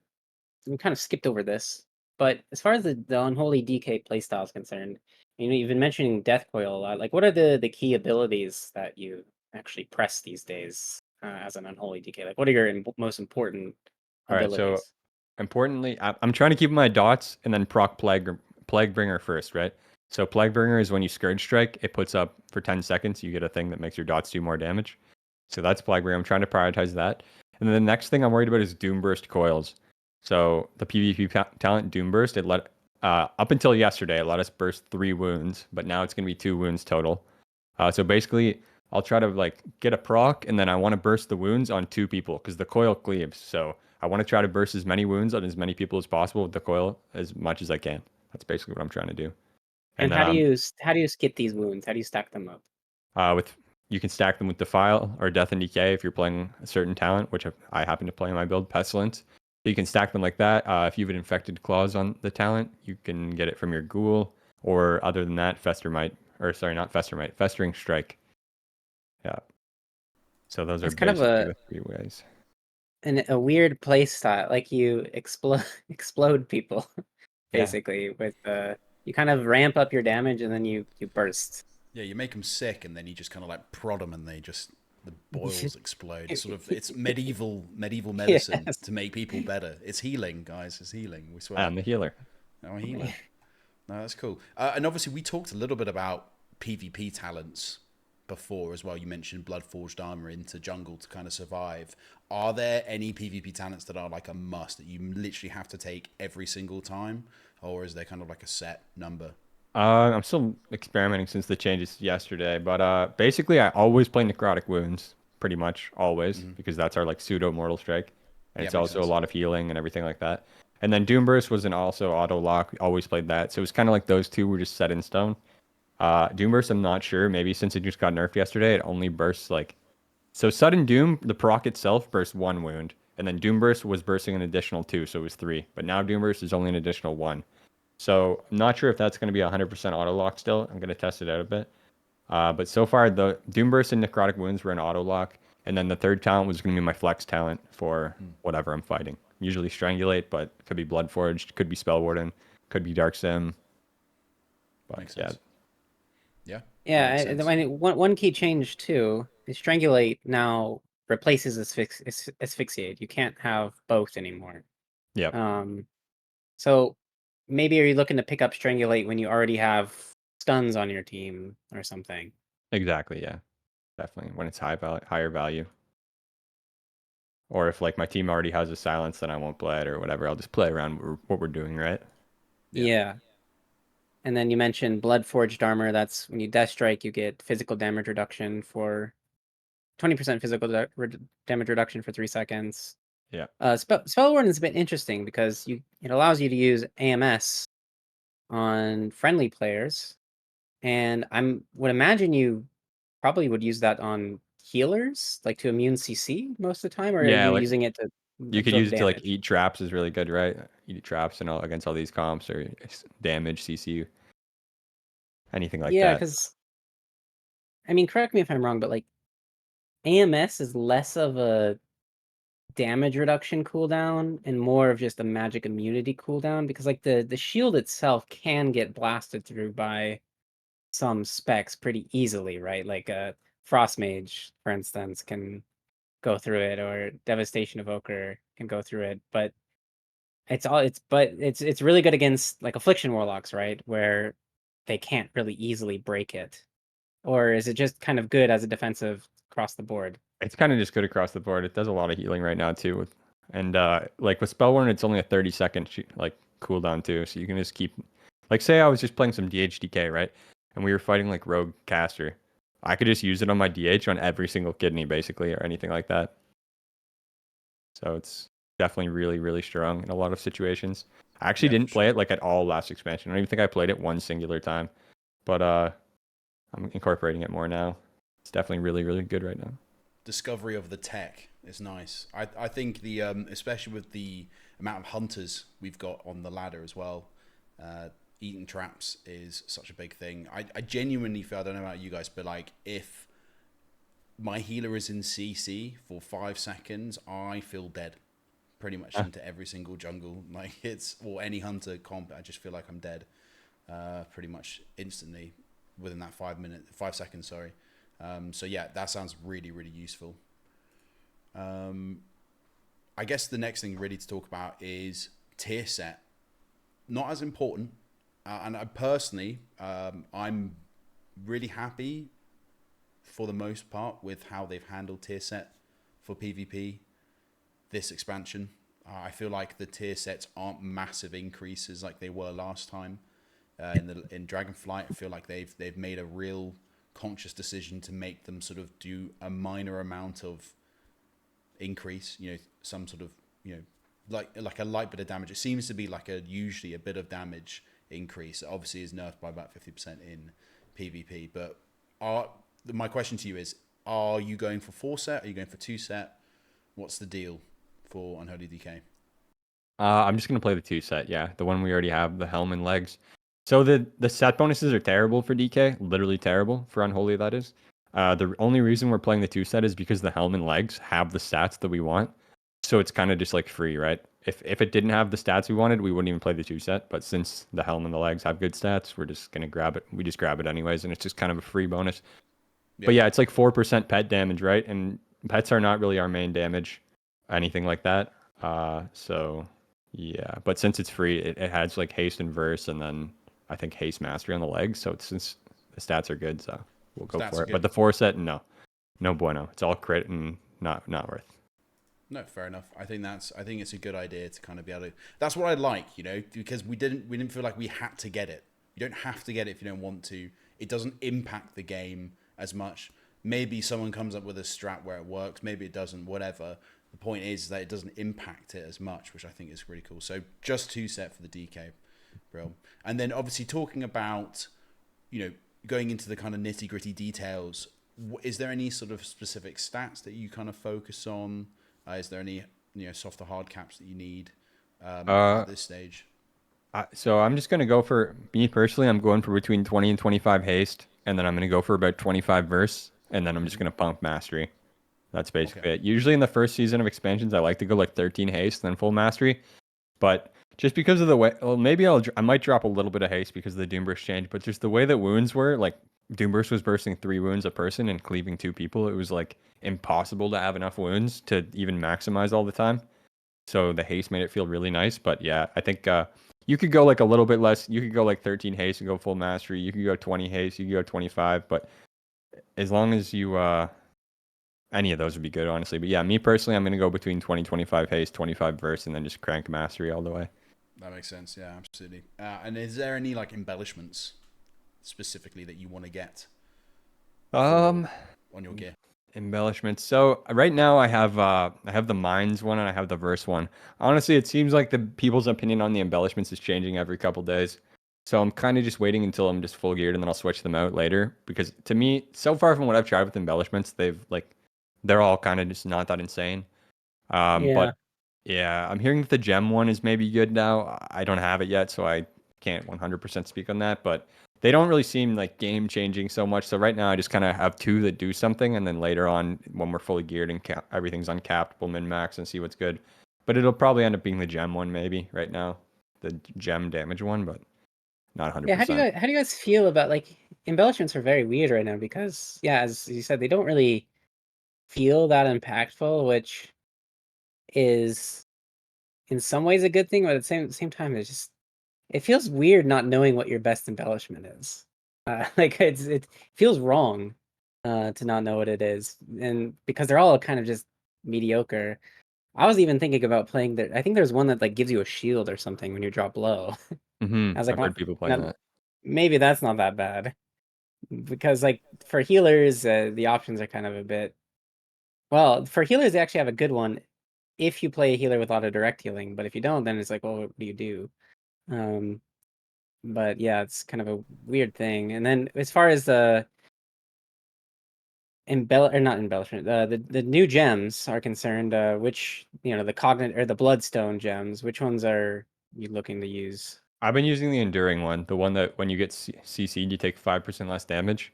We kind of skipped over this, But as far as the Unholy DK playstyle is concerned, you've been mentioning Death Coil a lot. Like, what are the key abilities that you actually press these days as an Unholy DK? Like, what are your most important
All right, so
abilities?
importantly, I'm trying to keep my dots and then proc Plaguebringer first, right? So Plaguebringer is when you Scourge Strike, it puts up for 10 seconds, you get a thing that makes your dots do more damage. So that's Plaguebringer. I'm trying to prioritize that. And then the next thing I'm worried about is Doomburst Coils. So the PvP talent Doomburst, it let up until yesterday, it let us burst 3 wounds, but now it's going to be 2 wounds total. So basically, I'll try to like get a proc, and then I want to burst the wounds on 2 people because the coil cleaves. So I want to try to burst as many wounds on as many people as possible with the coil as much as I can. That's basically what I'm trying to do. And
And
then
how do you skip these wounds? How do you stack them up?
with you can stack them with Defile or Death and Decay if you're playing a certain talent, which I happen to play in my build, Pestilence. So you can stack them like that. If you have an Infected Claws on the talent, you can get it from your Ghoul, or other than that, Festermite, or sorry, not Festermite, Festering Strike. Yeah. So those are
It's kind of
basically the 3 ways.
a weird play style. Like you explode people,
Yeah.
basically, with you kind of ramp up your damage and then you burst.
Yeah, you make them sick, and then you just kind of like prod them, and the boils explode. It's medieval medicine
Yes.
to make people better. It's healing, guys. It's healing. We swear.
I'm the healer.
I'm a healer. No, that's cool. And obviously, we talked a little bit about PvP talents before as well. You mentioned Bloodforged Armor into jungle to kind of survive. Are there any PvP talents that are like a must that you literally have to take every single time, or is there kind of like a set number?
I'm still experimenting since the changes yesterday, but basically I always play Necrotic Wounds, pretty much always, because that's our like pseudo mortal strike, and
Yeah,
it's
makes
also a
sense.
lot of healing and everything like that. And then Doomburst was an also auto lock. We always played that, so it was kind of like those two were just set in stone. Doomburst, I'm not sure. Maybe since it just got nerfed yesterday, it only bursts like so. Sudden Doom, the proc itself bursts 1 wound, and then Doomburst was bursting an additional 2, so it was 3. But now Doomburst is only an additional 1. So I'm not sure if that's going to be 100% auto lock still. I'm going to test it out a bit. But so far, the Doomburst and Necrotic Wounds were an auto lock. And then the third talent was going to be my flex talent for whatever I'm fighting. Usually Strangulate, but could be Bloodforged, could be Spell Warden, could be Dark Sim. But
Makes
yeah,
sense. Yeah.
Yeah,
Makes
and
sense.
one key change too is Strangulate now replaces Asphyxiate. You can't have both anymore.
yep,
Um, so maybe are you looking to pick up Strangulate when you already have stuns on your team or something?
exactly. Yeah, definitely. When it's higher value. Or if like my team already has a silence, then I won't play it or whatever. I'll just play around what we're doing, right?
Yeah.
Yeah. And then you mentioned Blood Forged Armor. That's when you Death Strike, you get physical damage reduction for 20% physical damage reduction for 3 seconds.
Yeah.
Spell Warden is a bit interesting because it allows you to use AMS on friendly players, and would imagine you probably would use that on healers, like to immune CC most of the time, or are
Yeah,
you
like
using it to
you could
absorb
use it to like
damage?
eat traps is really good, right? Eat traps and all against all these comps or damage, CC, anything like
Yeah,
that.
because I mean, correct me if I'm wrong, but like AMS is less of a damage reduction cooldown and more of just a magic immunity cooldown because like the shield itself can get blasted through by some specs pretty easily, right? Like a Frost Mage, for instance, can go through it, or Devastation Evoker can go through it, but it's really good against like Affliction Warlocks, right? Where they can't really easily break it. Or is it just kind of good as a defensive across the board?
It's kind of just good across the board. It does a lot of healing right now too. And like with Spellborn, it's only a 30-second like cooldown too, so you can just keep. Like, say I was just playing some DHDK, right? And we were fighting like Rogue Caster. I could just use it on my DH on every single kidney, basically, or anything like that. So it's definitely really, really strong in a lot of situations. I actually
Yeah, for
didn't play
sure.
it like at all last expansion. I don't even think I played it one singular time. But I'm incorporating it more now. It's definitely really, really good right now.
Discovery of the tech is nice. I think the especially with the amount of hunters we've got on the ladder as well, eating traps is such a big thing. I genuinely feel, I don't know about you guys, but like if my healer is in CC for 5 seconds, I feel dead. pretty much into every single jungle. Like or any hunter comp, I just feel like I'm dead pretty much instantly within that 5 seconds. Sorry. So yeah, that sounds really, really useful. I guess the next thing really to talk about is tier set. Not as important. And I personally, I'm really happy for the most part with how they've handled tier set for PvP this expansion. I feel like the tier sets aren't massive increases like they were last time. In Dragonflight, I feel like they've made a real conscious decision to make them sort of do a minor amount of increase, some sort of, like a light bit of damage. It seems to be like usually a bit of damage increase. It obviously is nerfed by about 50% in PvP. But my question to you is, are you going for 4 set? Are you going for 2 set? What's the deal for Unholy DK?
I'm just gonna play the 2 set. Yeah, the one we already have, the helm and legs. So the set bonuses are terrible for DK, literally terrible for Unholy. That is. The only reason we're playing the 2 set is because the helm and legs have the stats that we want. So it's kind of just like free, right? If it didn't have the stats we wanted, we wouldn't even play the 2 set. But since the helm and the legs have good stats, we're just gonna grab it. We just grab it anyways, and it's just kind of a free bonus. Yeah. But yeah, it's like 4% pet damage, right? And pets are not really our main damage, anything like that. So yeah, but since it's free, it has like haste and verse, and then I think haste mastery on the legs. So since the stats are good, so we'll go for it. Good. But the 4 set, no bueno. It's all crit and not worth.
No, fair enough. I think it's a good idea to kind of be able to. That's what I like, because we didn't feel like we had to get it. You don't have to get it if you don't want to. It doesn't impact the game as much. Maybe someone comes up with a strat where it works. Maybe it doesn't. Whatever. The point is that it doesn't impact it as much, which I think is really cool. So just 2 set for the DK, bro. And then obviously talking about, going into the kind of nitty gritty details. Is there any sort of specific stats that you kind of focus on? Is there any soft or hard caps that you need at this stage?
So I'm just gonna go for me personally. I'm going for between 20 and 25 haste, and then I'm gonna go for about 25 verse, and then I'm just gonna pump mastery. That's basically it. Usually in the first season of expansions, I like to go like 13 haste, then full mastery. But just because of the way, well, maybe I might drop a little bit of haste because of the Doomburst change. But just the way that wounds were, like Doomburst was bursting 3 wounds a person and cleaving 2 people. It was like impossible to have enough wounds to even maximize all the time. So the haste made it feel really nice. But yeah, I think you could go like a little bit less. You could go like 13 haste and go full mastery. You could go 20 haste. You could go 25. But as long as you any of those would be good, honestly. But yeah, me personally, I'm going to go between 20, 25 haste, 25 verse, and then just crank mastery all the way.
That makes sense. Yeah, absolutely. And is there any like embellishments specifically that you want to get on your gear?
Embellishments. So right now I have the mines one and I have the verse one. Honestly, it seems like the people's opinion on the embellishments is changing every couple days. So I'm kind of just waiting until I'm just full geared and then I'll switch them out later. Because to me, so far from what I've tried with embellishments, they're all kind of just not that insane. But yeah, I'm hearing that the gem one is maybe good now. I don't have it yet, so I can't 100% speak on that. But they don't really seem like game changing so much. So right now, I just kind of have 2 that do something, and then later on, when we're fully geared and everything's uncapped, we'll min max and see what's good. But it'll probably end up being the gem one, maybe right now, the gem damage one, but not 100%.
Yeah, how do you guys feel about like embellishments are very weird right now because as you said, they don't really feel that impactful, which is in some ways a good thing, but at the same time, it feels weird not knowing what your best embellishment is. Like it feels wrong to not know what it is, and because they're all kind of just mediocre. I was even thinking about playing there. I think there's one that like gives you a shield or something when you drop low. I was like,
I've heard people playing that.
Maybe that's not that bad, because like for healers, the options are kind of a bit. Well, for healers, they actually have a good one if you play a healer with auto direct healing. But if you don't, then it's like, well, what do you do? But yeah, it's kind of a weird thing. And then as far as the not embellishment, the new gems are concerned, which the cognate or the bloodstone gems, which ones are you looking to use?
I've been using the enduring one, the one that when you get CC'd, you take 5% less damage.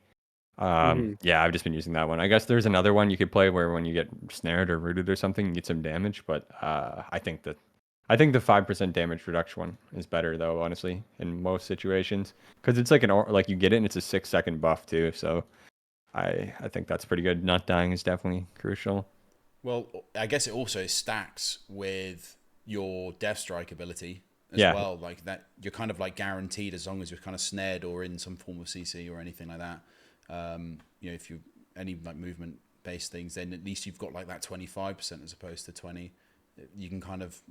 Yeah, I've just been using that one. I guess there's another one you could play where when you get snared or rooted or something, you get some damage. But I think the 5% damage reduction one is better though, honestly, in most situations, because it's like like you get it and it's a 6-second buff too. So I think that's pretty good. Not dying is definitely crucial.
Well, I guess it also stacks with your Death Strike ability as
Yeah.
well. Like that, you're kind of like guaranteed as long as you're kind of snared or in some form of CC or anything like that. If you any like movement based things, then at least you've got like that 25% as opposed to 20. You can kind of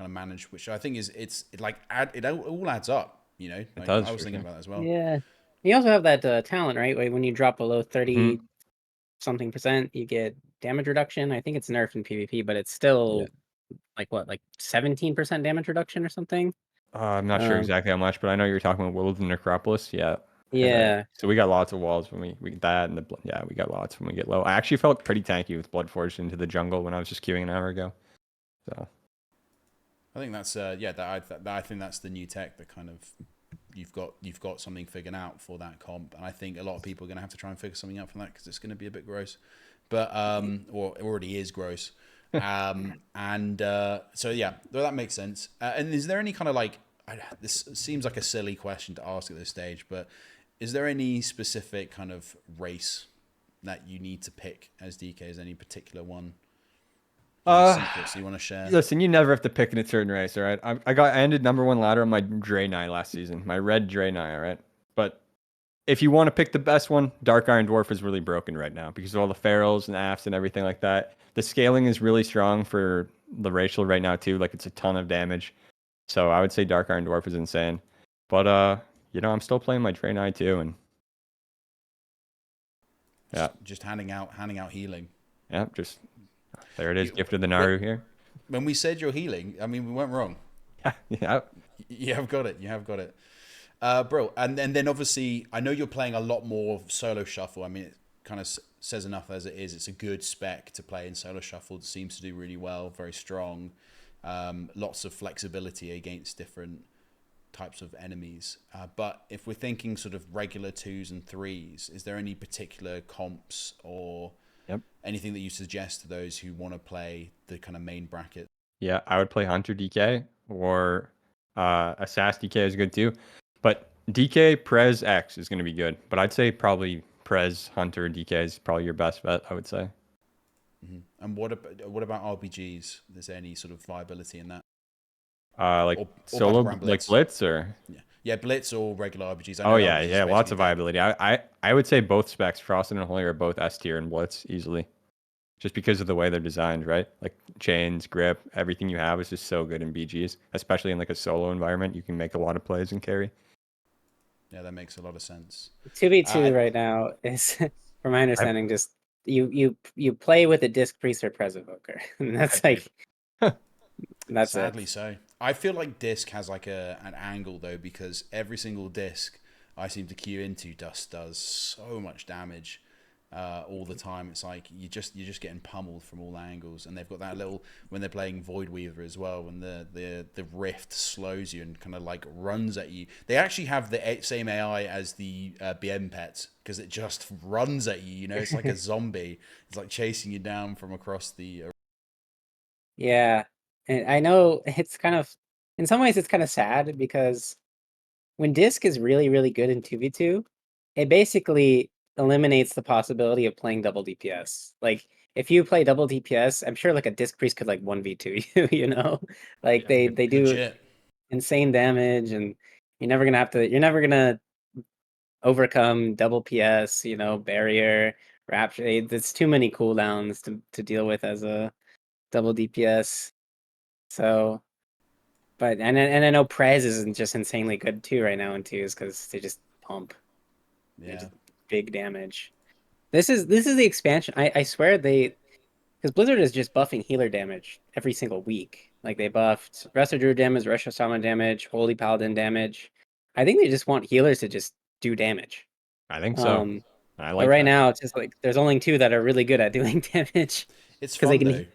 manage, which I think it all adds up. Like,
It does,
I was
for
thinking
sure.
about that as well.
Yeah. You also have that talent, right? When you drop below 30
Mhm.
something percent, you get damage reduction. I think it's nerfed in PvP, but it's
Yeah.
still like 17% damage reduction or something.
I'm not sure
Um,
exactly how much, but I know you're talking about Will of the Necropolis. Yeah.
yeah.
So we got lots of walls when we get that, and we got lots when we get low. I actually felt pretty tanky with Blood Forged into the jungle when I was just queuing an hour ago. So
I think that's I think that's the new tech that kind of you've got something figured out for that comp, and I think a lot of people are going to have to try and figure something out from that because it's going to be a bit gross, but or it already is gross, so yeah, that makes sense. And is there any kind of like this seems like a silly question to ask at this stage, but is there any specific kind of race that you need to pick as DKs? Any particular one? Any secrets you want to share?
listen, you never have to pick in a certain race, all right? I ended #1 ladder on my Draenei last season, my red Draenei, all right? But if you want to pick the best one, Dark Iron Dwarf is really broken right now because of all the ferals and afts and everything like that. The scaling is really strong for the racial right now too. Like it's a ton of damage. So I would say Dark Iron Dwarf is insane. But I'm still playing my Draenei too, and yeah,
Just handing out healing.
yeah, just there it is, gift of the Naru here.
When we said you're healing, I mean, we weren't wrong.
Yeah.
You have got it. You have got it. Bro, and then obviously, I know you're playing a lot more solo shuffle. I mean, it kind of says enough as it is. It's a good spec to play in solo shuffle. It seems to do really well, very strong. Lots of flexibility against different types of enemies. But if we're thinking sort of regular 2s and 3s, is there any particular comps or anything that you suggest to those who want to play the kind of main bracket?
Yeah, I would play Hunter DK or Assassin DK is good too. But DK Prez X is going to be good. But I'd say probably Prez Hunter DK is probably your best bet, I would say.
Mm-hmm. And what about RPGs? Is there any sort of viability in that?
Like
or
solo,
Blitz.
like Blitz or
yeah, Blitz or regular RPGs. I
oh
know
yeah,
RPGs
yeah, lots of
dead.
viability. I would say both specs, Frost and Unholy, are both S tier and Blitz easily, just because of the way they're designed, right? Like chains, grip, everything you have is just so good in BGs, especially in like a solo environment. You can make a lot of plays and carry.
Yeah, that makes a lot of sense.
2v2 right now is, from my understanding, just you play with a disc priest or Prez Evoker, and that's like that's
sadly
it.
so. I feel like disc has like an angle though, because every single disc I seem to queue into does so much damage all the time. It's like you're just getting pummeled from all angles, and they've got that little when they're playing Void Weaver as well. When the rift slows you and kind of like runs at you. They actually have the same AI as the BM pets because it just runs at you. It's like a zombie. It's like chasing you down from across the.
Yeah, and I know it's kind of, in some ways, it's kind of sad because when disc is really, really good in 2v2, it basically eliminates the possibility of playing double DPS. Like, if you play double DPS, I'm sure like a disc priest could like 1v2 you, Like they do
Legit.
insane damage, and you're never gonna overcome double PS, barrier, rapture. There's too many cooldowns to deal with as a double DPS. So, but and I know Prez is just insanely good too right now in twos because they just pump. They
Yeah.
just big damage. This is the expansion. I swear because Blizzard is just buffing healer damage every single week. Like they buffed Resto Druid damage, Resto Shaman damage, Holy Paladin damage. I think they just want healers to just do damage.
I think so. I
But
like
right
that.
now it's just like there's only two that are really good at doing damage.
It's
Because they
fun
can,
though.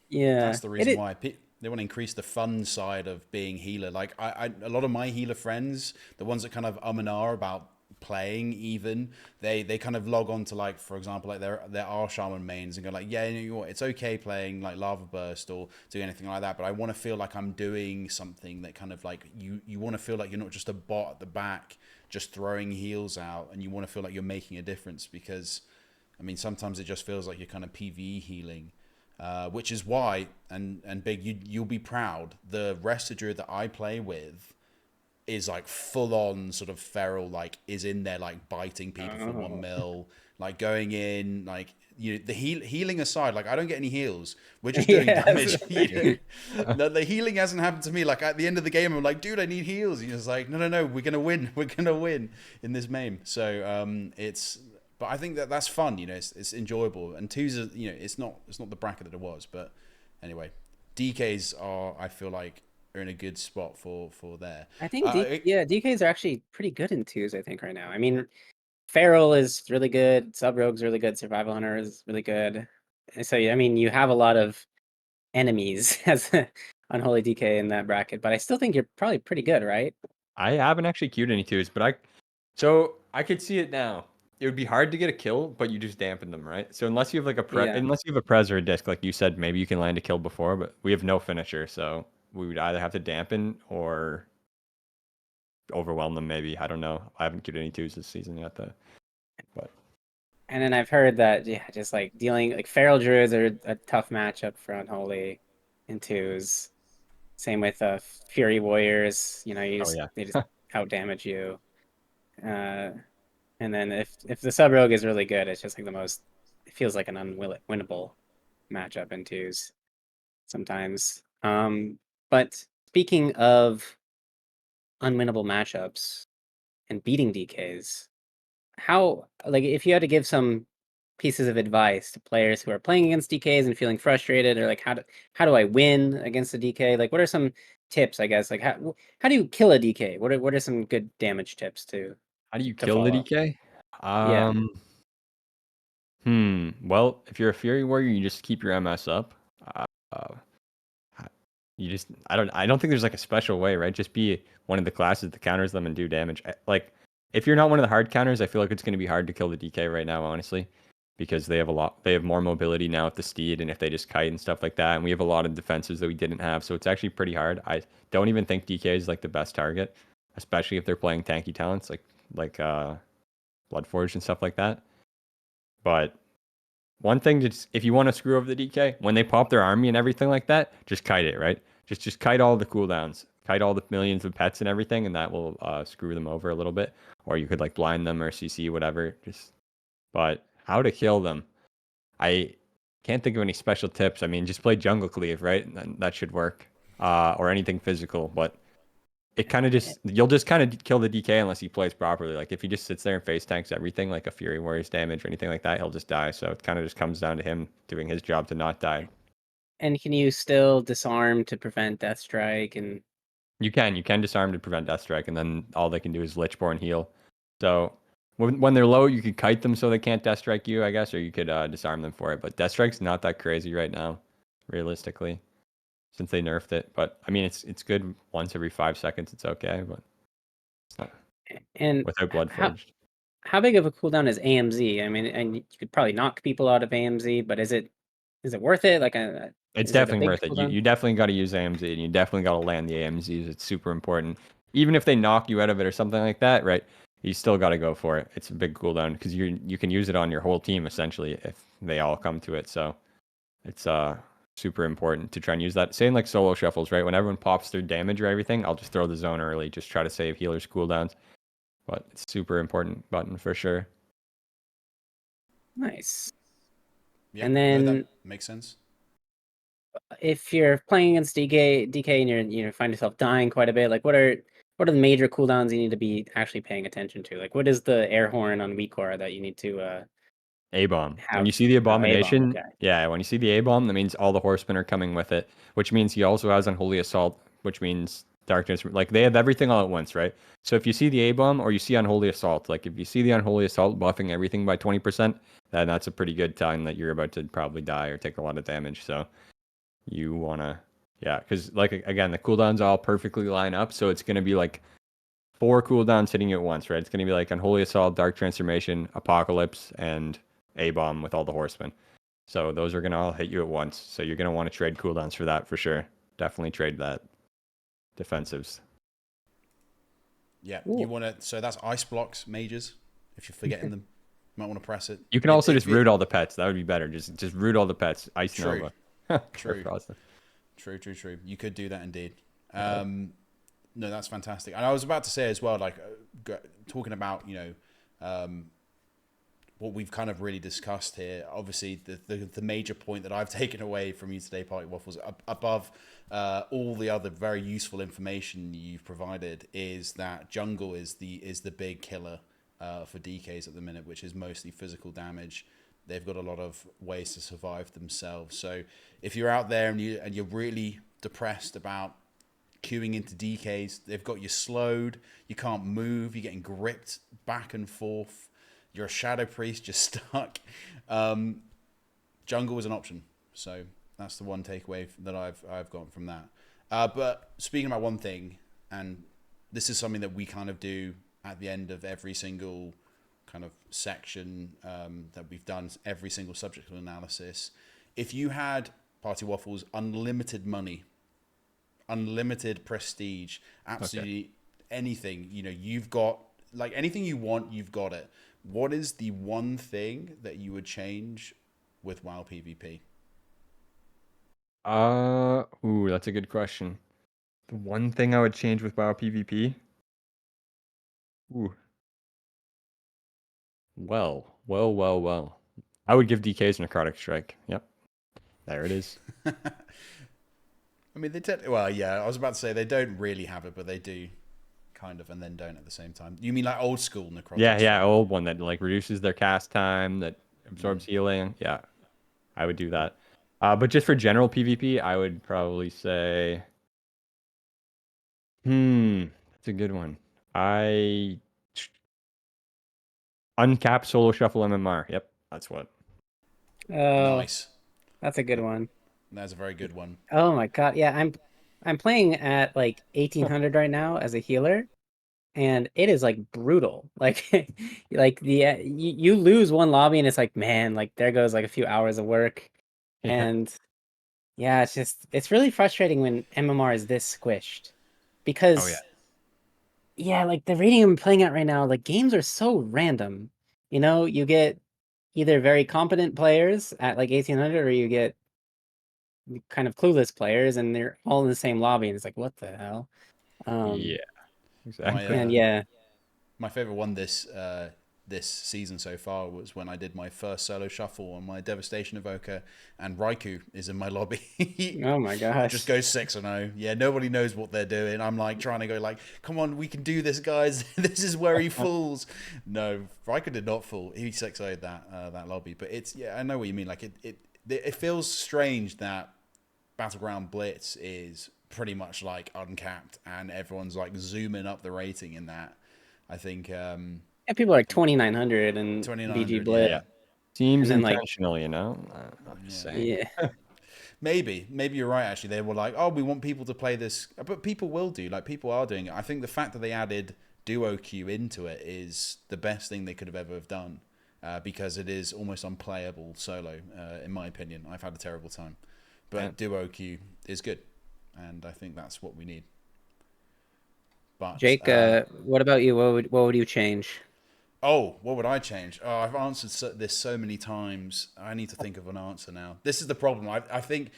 yeah.
That's the reason why they want to increase the fun side of being healer. Like a lot of my healer friends, the ones that kind of and ah about playing even, they kind of log on to, like, for example, like there are shaman mains and go like, yeah, you know what, it's okay playing like Lava Burst or doing anything like that, but I want to feel like I'm doing something that kind of like you want to feel like you're not just a bot at the back just throwing heals out, and you want to feel like you're making a difference, because I mean sometimes it just feels like you're kind of PvE healing. Which is why, and Big, you'll be proud, the Resta Druid that I play with is like full on sort of feral, like is in there like biting people for 1 mil, like going in, like, you know, the healing aside, like I don't get any heals, we're just doing damage. The healing hasn't happened to me. Like at the end of the game, I'm like, dude, I need heals. And you're just like, no, we're gonna win. We're gonna win in this game. So but I think that's fun. You know, it's enjoyable. And twos are, you know, it's not the bracket that it was. But anyway, DKs are, I feel like, are in a good spot for there.
I think DKs are actually pretty good in twos, I think, right now. I mean, Feral is really good, Sub Rogue's really good, Survival Hunter is really good. And so I mean, you have a lot of enemies as Unholy DK in that bracket, but I still think you're probably pretty good, right?
I haven't actually queued any twos, but I could see it now. It would be hard to get a kill, but you just dampen them, right? So unless you have like unless you have a Prez or a disc, like you said, maybe you can land a kill before, but we have no finisher, so we would either have to dampen or overwhelm them. Maybe, I don't know. I haven't queued any twos this season yet, though. But
And then I've heard that just like dealing like Feral Druids are a tough matchup for Unholy in twos. Same with Fury Warriors. You know, they just out damage you. And then if the Sub Rogue is really good, it's just like it feels like an unwinnable matchup in twos sometimes. But speaking of unwinnable matchups and beating DKs, how, like, if you had to give some pieces of advice to players who are playing against DKs and feeling frustrated, or like how do I win against a DK? Like, what are some tips, I guess? Like, how do you kill a DK? What are some good damage tips to
how do you kill the
follow?
DK?
Yeah.
Well, if you're a Fury Warrior, you just keep your MS up. Uh, I don't think there's like a special way, right? Just be one of the classes that counters them and do damage. Like, if you're not one of the hard counters, I feel like it's going to be hard to kill the DK right now, honestly, because they have more mobility now with the steed, and if they just kite and stuff like that, and we have a lot of defenses that we didn't have, so it's actually pretty hard. I don't even think DK is like the best target, especially if they're playing tanky talents like Bloodforged and stuff like that. But one thing, if you want to screw over the DK, when they pop their army and everything like that, just kite it, right? Just kite all the cooldowns, kite all the millions of pets and everything, and that will screw them over a little bit. Or you could like blind them or CC, whatever. But how to kill them? I can't think of any special tips. I mean, just play Jungle Cleave, right? And that should work. Or anything physical, but it kind of you'll just kind of kill the DK unless he plays properly. Like if he just sits there and face tanks everything, like a Fury Warrior's damage or anything like that, he'll just die. So it kind of just comes down to him doing his job to not die.
And can you still disarm to prevent Death Strike? And
you can disarm to prevent Death Strike, and then all they can do is Lichborn heal. So when they're low, you could kite them so they can't Death Strike you, I guess, or you could disarm them for it. But Death Strike's not that crazy right now, realistically, since they nerfed it. But I mean, it's good once every 5 seconds. It's okay, but it's not without Bloodforged.
How big of a cooldown is AMZ? I mean, and you could probably knock people out of AMZ, but is it worth it? Like
it's definitely worth it. You definitely got to use AMZ, and you definitely got to land the AMZs. It's super important. Even if they knock you out of it or something like that, right? You still got to go for it. It's a big cooldown because you can use it on your whole team essentially if they all come to it. So it's super important to try and use that. Same like solo shuffles, right? When everyone pops their damage or everything, I'll just throw the zone early. Just try to save healers' cooldowns. But it's super important button for sure.
Nice.
Yeah,
and then
that makes sense.
If you're playing against DK and you find yourself dying quite a bit, like what are the major cooldowns you need to be actually paying attention to? Like what is the air horn on Weakor that you need to
A-bomb.
have?
When you see the abomination,
A-bomb, okay.
yeah, when you see the A-bomb, that means all the horsemen are coming with it, which means he also has Unholy Assault, which means darkness. Like they have everything all at once, right? So if you see the A-bomb or you see Unholy Assault, like if you see the Unholy Assault buffing everything by 20%, then that's a pretty good time that you're about to probably die or take a lot of damage. So you want to, yeah, because like again, the cooldowns all perfectly line up, so it's going to be like 4 cooldowns hitting you at once, right? It's going to be like Unholy Assault, Dark Transformation, Apocalypse, and A-Bomb with all the Horsemen. So those are going to all hit you at once. So you're going to want to trade cooldowns for that for sure. Definitely trade that. Defensives.
Yeah,
Ooh.
you want to. So that's ice blocks, mages. If you're forgetting them, you might want to press it.
You can also just root all the pets. That would be better. Just root all the pets. Ice
True.
Nova.
True. True. You could do that indeed. No, that's fantastic. And I was about to say as well, like talking about what we've kind of really discussed here. Obviously, the major point that I've taken away from you today, Partywaffles, above all the other very useful information you've provided, is that jungle is the big killer for DKs at the minute, which is mostly physical damage. They've got a lot of ways to survive themselves. So if you're out there and you're really depressed about queuing into DKs, they've got you slowed, you can't move, you're getting gripped back and forth, you're a shadow priest, you're stuck. Jungle is an option. So that's the one takeaway that I've gotten from that. But speaking about one thing, and this is something that we kind of do at the end of every single kind of section that we've done, every single subject analysis. If you had, Partywaffles, unlimited money, unlimited prestige, absolutely anything, you've got, like, anything you want, you've got it. What is the one thing that you would change with WoW PvP?
That's a good question. The one thing I would change with WoW PvP? Ooh. Well. I would give DKs Necrotic Strike. Yep. There it is.
I mean, I was about to say they don't really have it, but they do kind of, and then don't at the same time. You mean like old school Necrotic?
Yeah, old one that like reduces their cast time, that absorbs healing. Yeah, I would do that. But just for general PvP, I would probably say, that's a good one. Uncap solo shuffle MMR. Yep, that's what.
Oh,
Nice.
that's a good one.
That's a very good one.
Oh my god, yeah, I'm playing at like 1800 right now as a healer, and it is like brutal. Like, like you lose one lobby, and it's like, man, like there goes like a few hours of work, and yeah, it's really frustrating when MMR is this squished, because yeah, like the rating I'm playing at right now, like games are so random. You get either very competent players at like 1800, or you get kind of clueless players, and they're all in the same lobby, and it's like, what the hell?
Yeah, exactly.
And yeah,
My favorite one this season so far was when I did my first solo shuffle on my Devastation Evoker, and Raikou is in my lobby.
oh my gosh,
Just goes 6-0. Yeah, nobody knows what they're doing. I'm like trying to go like, come on, we can do this, guys. This is where he falls. No, Raikou did not fall. He 6-0'd that lobby. But I know what you mean. Like it feels strange that Battleground Blitz is pretty much like uncapped, and everyone's like zooming up the rating in that. I think
yeah, people are like 2900 and
2900,
BG Blitz.
Yeah. Seems
And then, like,
intentional, I'm just saying.
Yeah,
maybe you're right. Actually, they were like, oh, we want people to play this, but people will do. Like, people are doing it. I think the fact that they added duo queue into it is the best thing they could have ever have done, because it is almost unplayable solo. In my opinion, I've had a terrible time, but duo queue is good, and I think that's what we need. But
Jake, what about you? What would you change?
Oh, what would I change? Oh, I've answered this so many times. I need to think of an answer now. This is the problem. I think,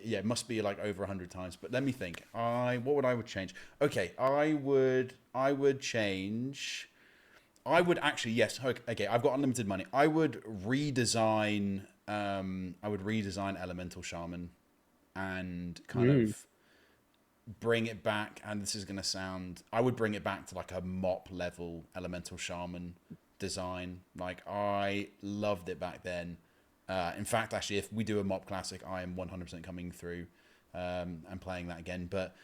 yeah, it must be like over 100 times. But let me think. What would I change? Okay, I would change. I would actually, yes. Okay, I've got unlimited money. I would redesign. Elemental Shaman, and kind of bring it back, and this is going to sound, I would bring it back to like a mop level Elemental Shaman design. Like, I loved it back then. In fact, actually, if we do a mop classic, I am 100% coming through and playing that again. But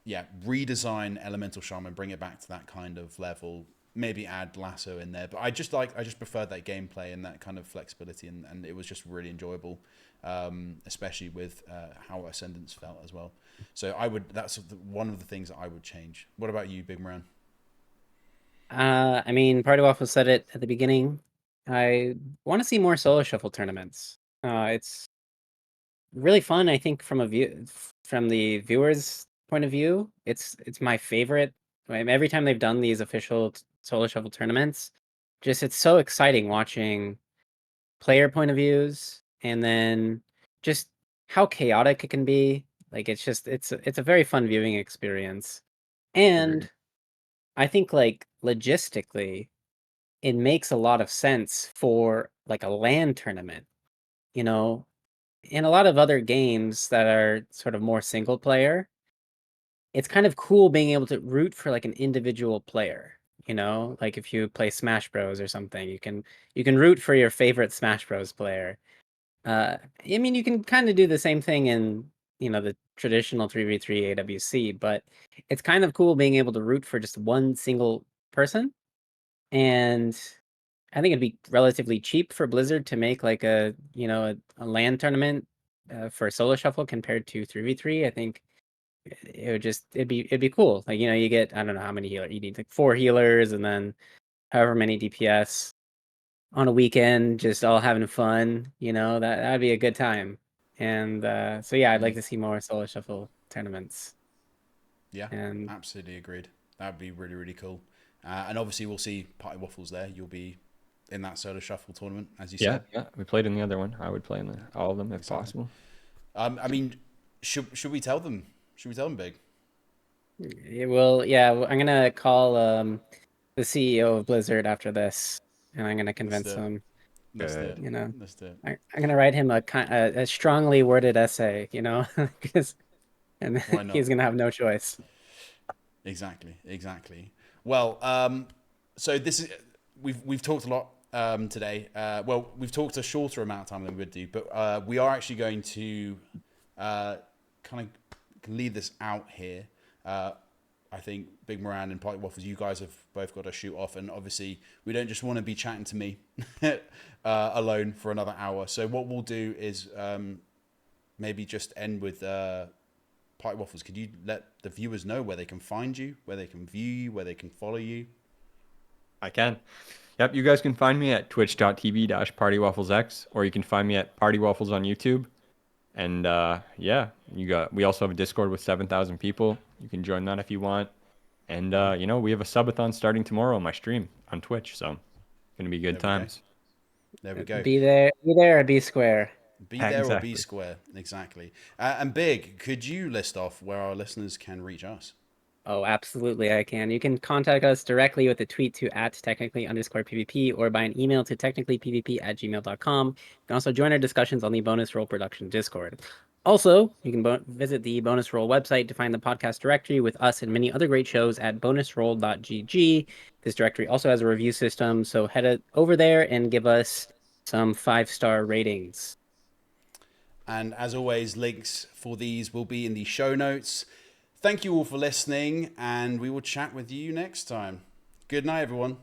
yeah, redesign Elemental Shaman, bring it back to that kind of level. maybe add lasso in there. But I just preferred that gameplay and that kind of flexibility, and it was just really enjoyable, especially with how Ascendance felt as well. So that's one of the things that I would change. What about you, Bigmoran?
I mean, Partywaffles said it at the beginning. I want to see more solo shuffle tournaments. It's really fun. I think from the viewers' point of view, it's my favorite. Every time they've done these official solo shuffle tournaments, just it's so exciting watching player point of views, and then just how chaotic it can be. Like it's a very fun viewing experience, and
Agreed.
I think like logistically, it makes a lot of sense for like a LAN tournament. You know, in a lot of other games that are sort of more single player, it's kind of cool being able to root for like an individual player. Like if you play Smash Bros or something, you can root for your favorite Smash Bros player. I mean, you can kind of do the same thing in the traditional 3v3 AWC, but it's kind of cool being able to root for just one single person. And I think it'd be relatively cheap for Blizzard to make like a LAN tournament for solo shuffle compared to 3v3. I think it'd be cool. Like, you get, I don't know how many healers you need, like 4 healers and then however many DPS on a weekend, just all having fun. That'd be a good time. And so yeah, I'd like to see more solo shuffle tournaments.
Yeah,
And
absolutely agreed. That'd be really, really cool. And obviously, we'll see Partywaffles there. You'll be in that solo shuffle tournament, as you
Yeah,
said.
yeah. We played in the other one. I would play in all of them if
Exactly.
possible.
I mean, should we tell them? Should we tell them, Big?
yeah, I'm gonna call the CEO of Blizzard after this, and I'm gonna
Let's
convince
do it.
him.
Let's do it.
You know,
Let's do it.
I'm gonna write him a strongly worded essay. Because and
Why not?
he's gonna have no choice.
Exactly. Exactly. Well, so this is we've talked a lot today. Well, we've talked a shorter amount of time than we would do, but we are actually going to kind of lead this out here. I think Bigmoran and Partywaffles, you guys have both got to shoot off, and obviously we don't just want to be chatting to me alone for another hour. So what we'll do is maybe just end with Partywaffles. Could you let the viewers know where they can find you, where they can view you, where they can follow you?
I can. Yep, you guys can find me at twitch.tv/PartywafflesX, or you can find me at Partywaffles on YouTube. And yeah, we also have a Discord with 7,000 people. You can join that if you want. And we have a subathon starting tomorrow on my stream on Twitch, so gonna be good times.
There we go.
Be there or be square.
Be there or be
Exactly.
square. Exactly. And Big, could you list off where our listeners can reach us?
Oh, absolutely, I can. You can contact us directly with a tweet to @technically_PvP or by an email to technicallypvp@gmail.com. You can also join our discussions on the Bonus Roll Production Discord. Also, you can visit the Bonus Roll website to find the podcast directory with us and many other great shows at bonusroll.gg. This directory also has a review system, so head over there and give us some 5-star ratings.
And as always, links for these will be in the show notes. Thank you all for listening, and we will chat with you next time. Good night, everyone.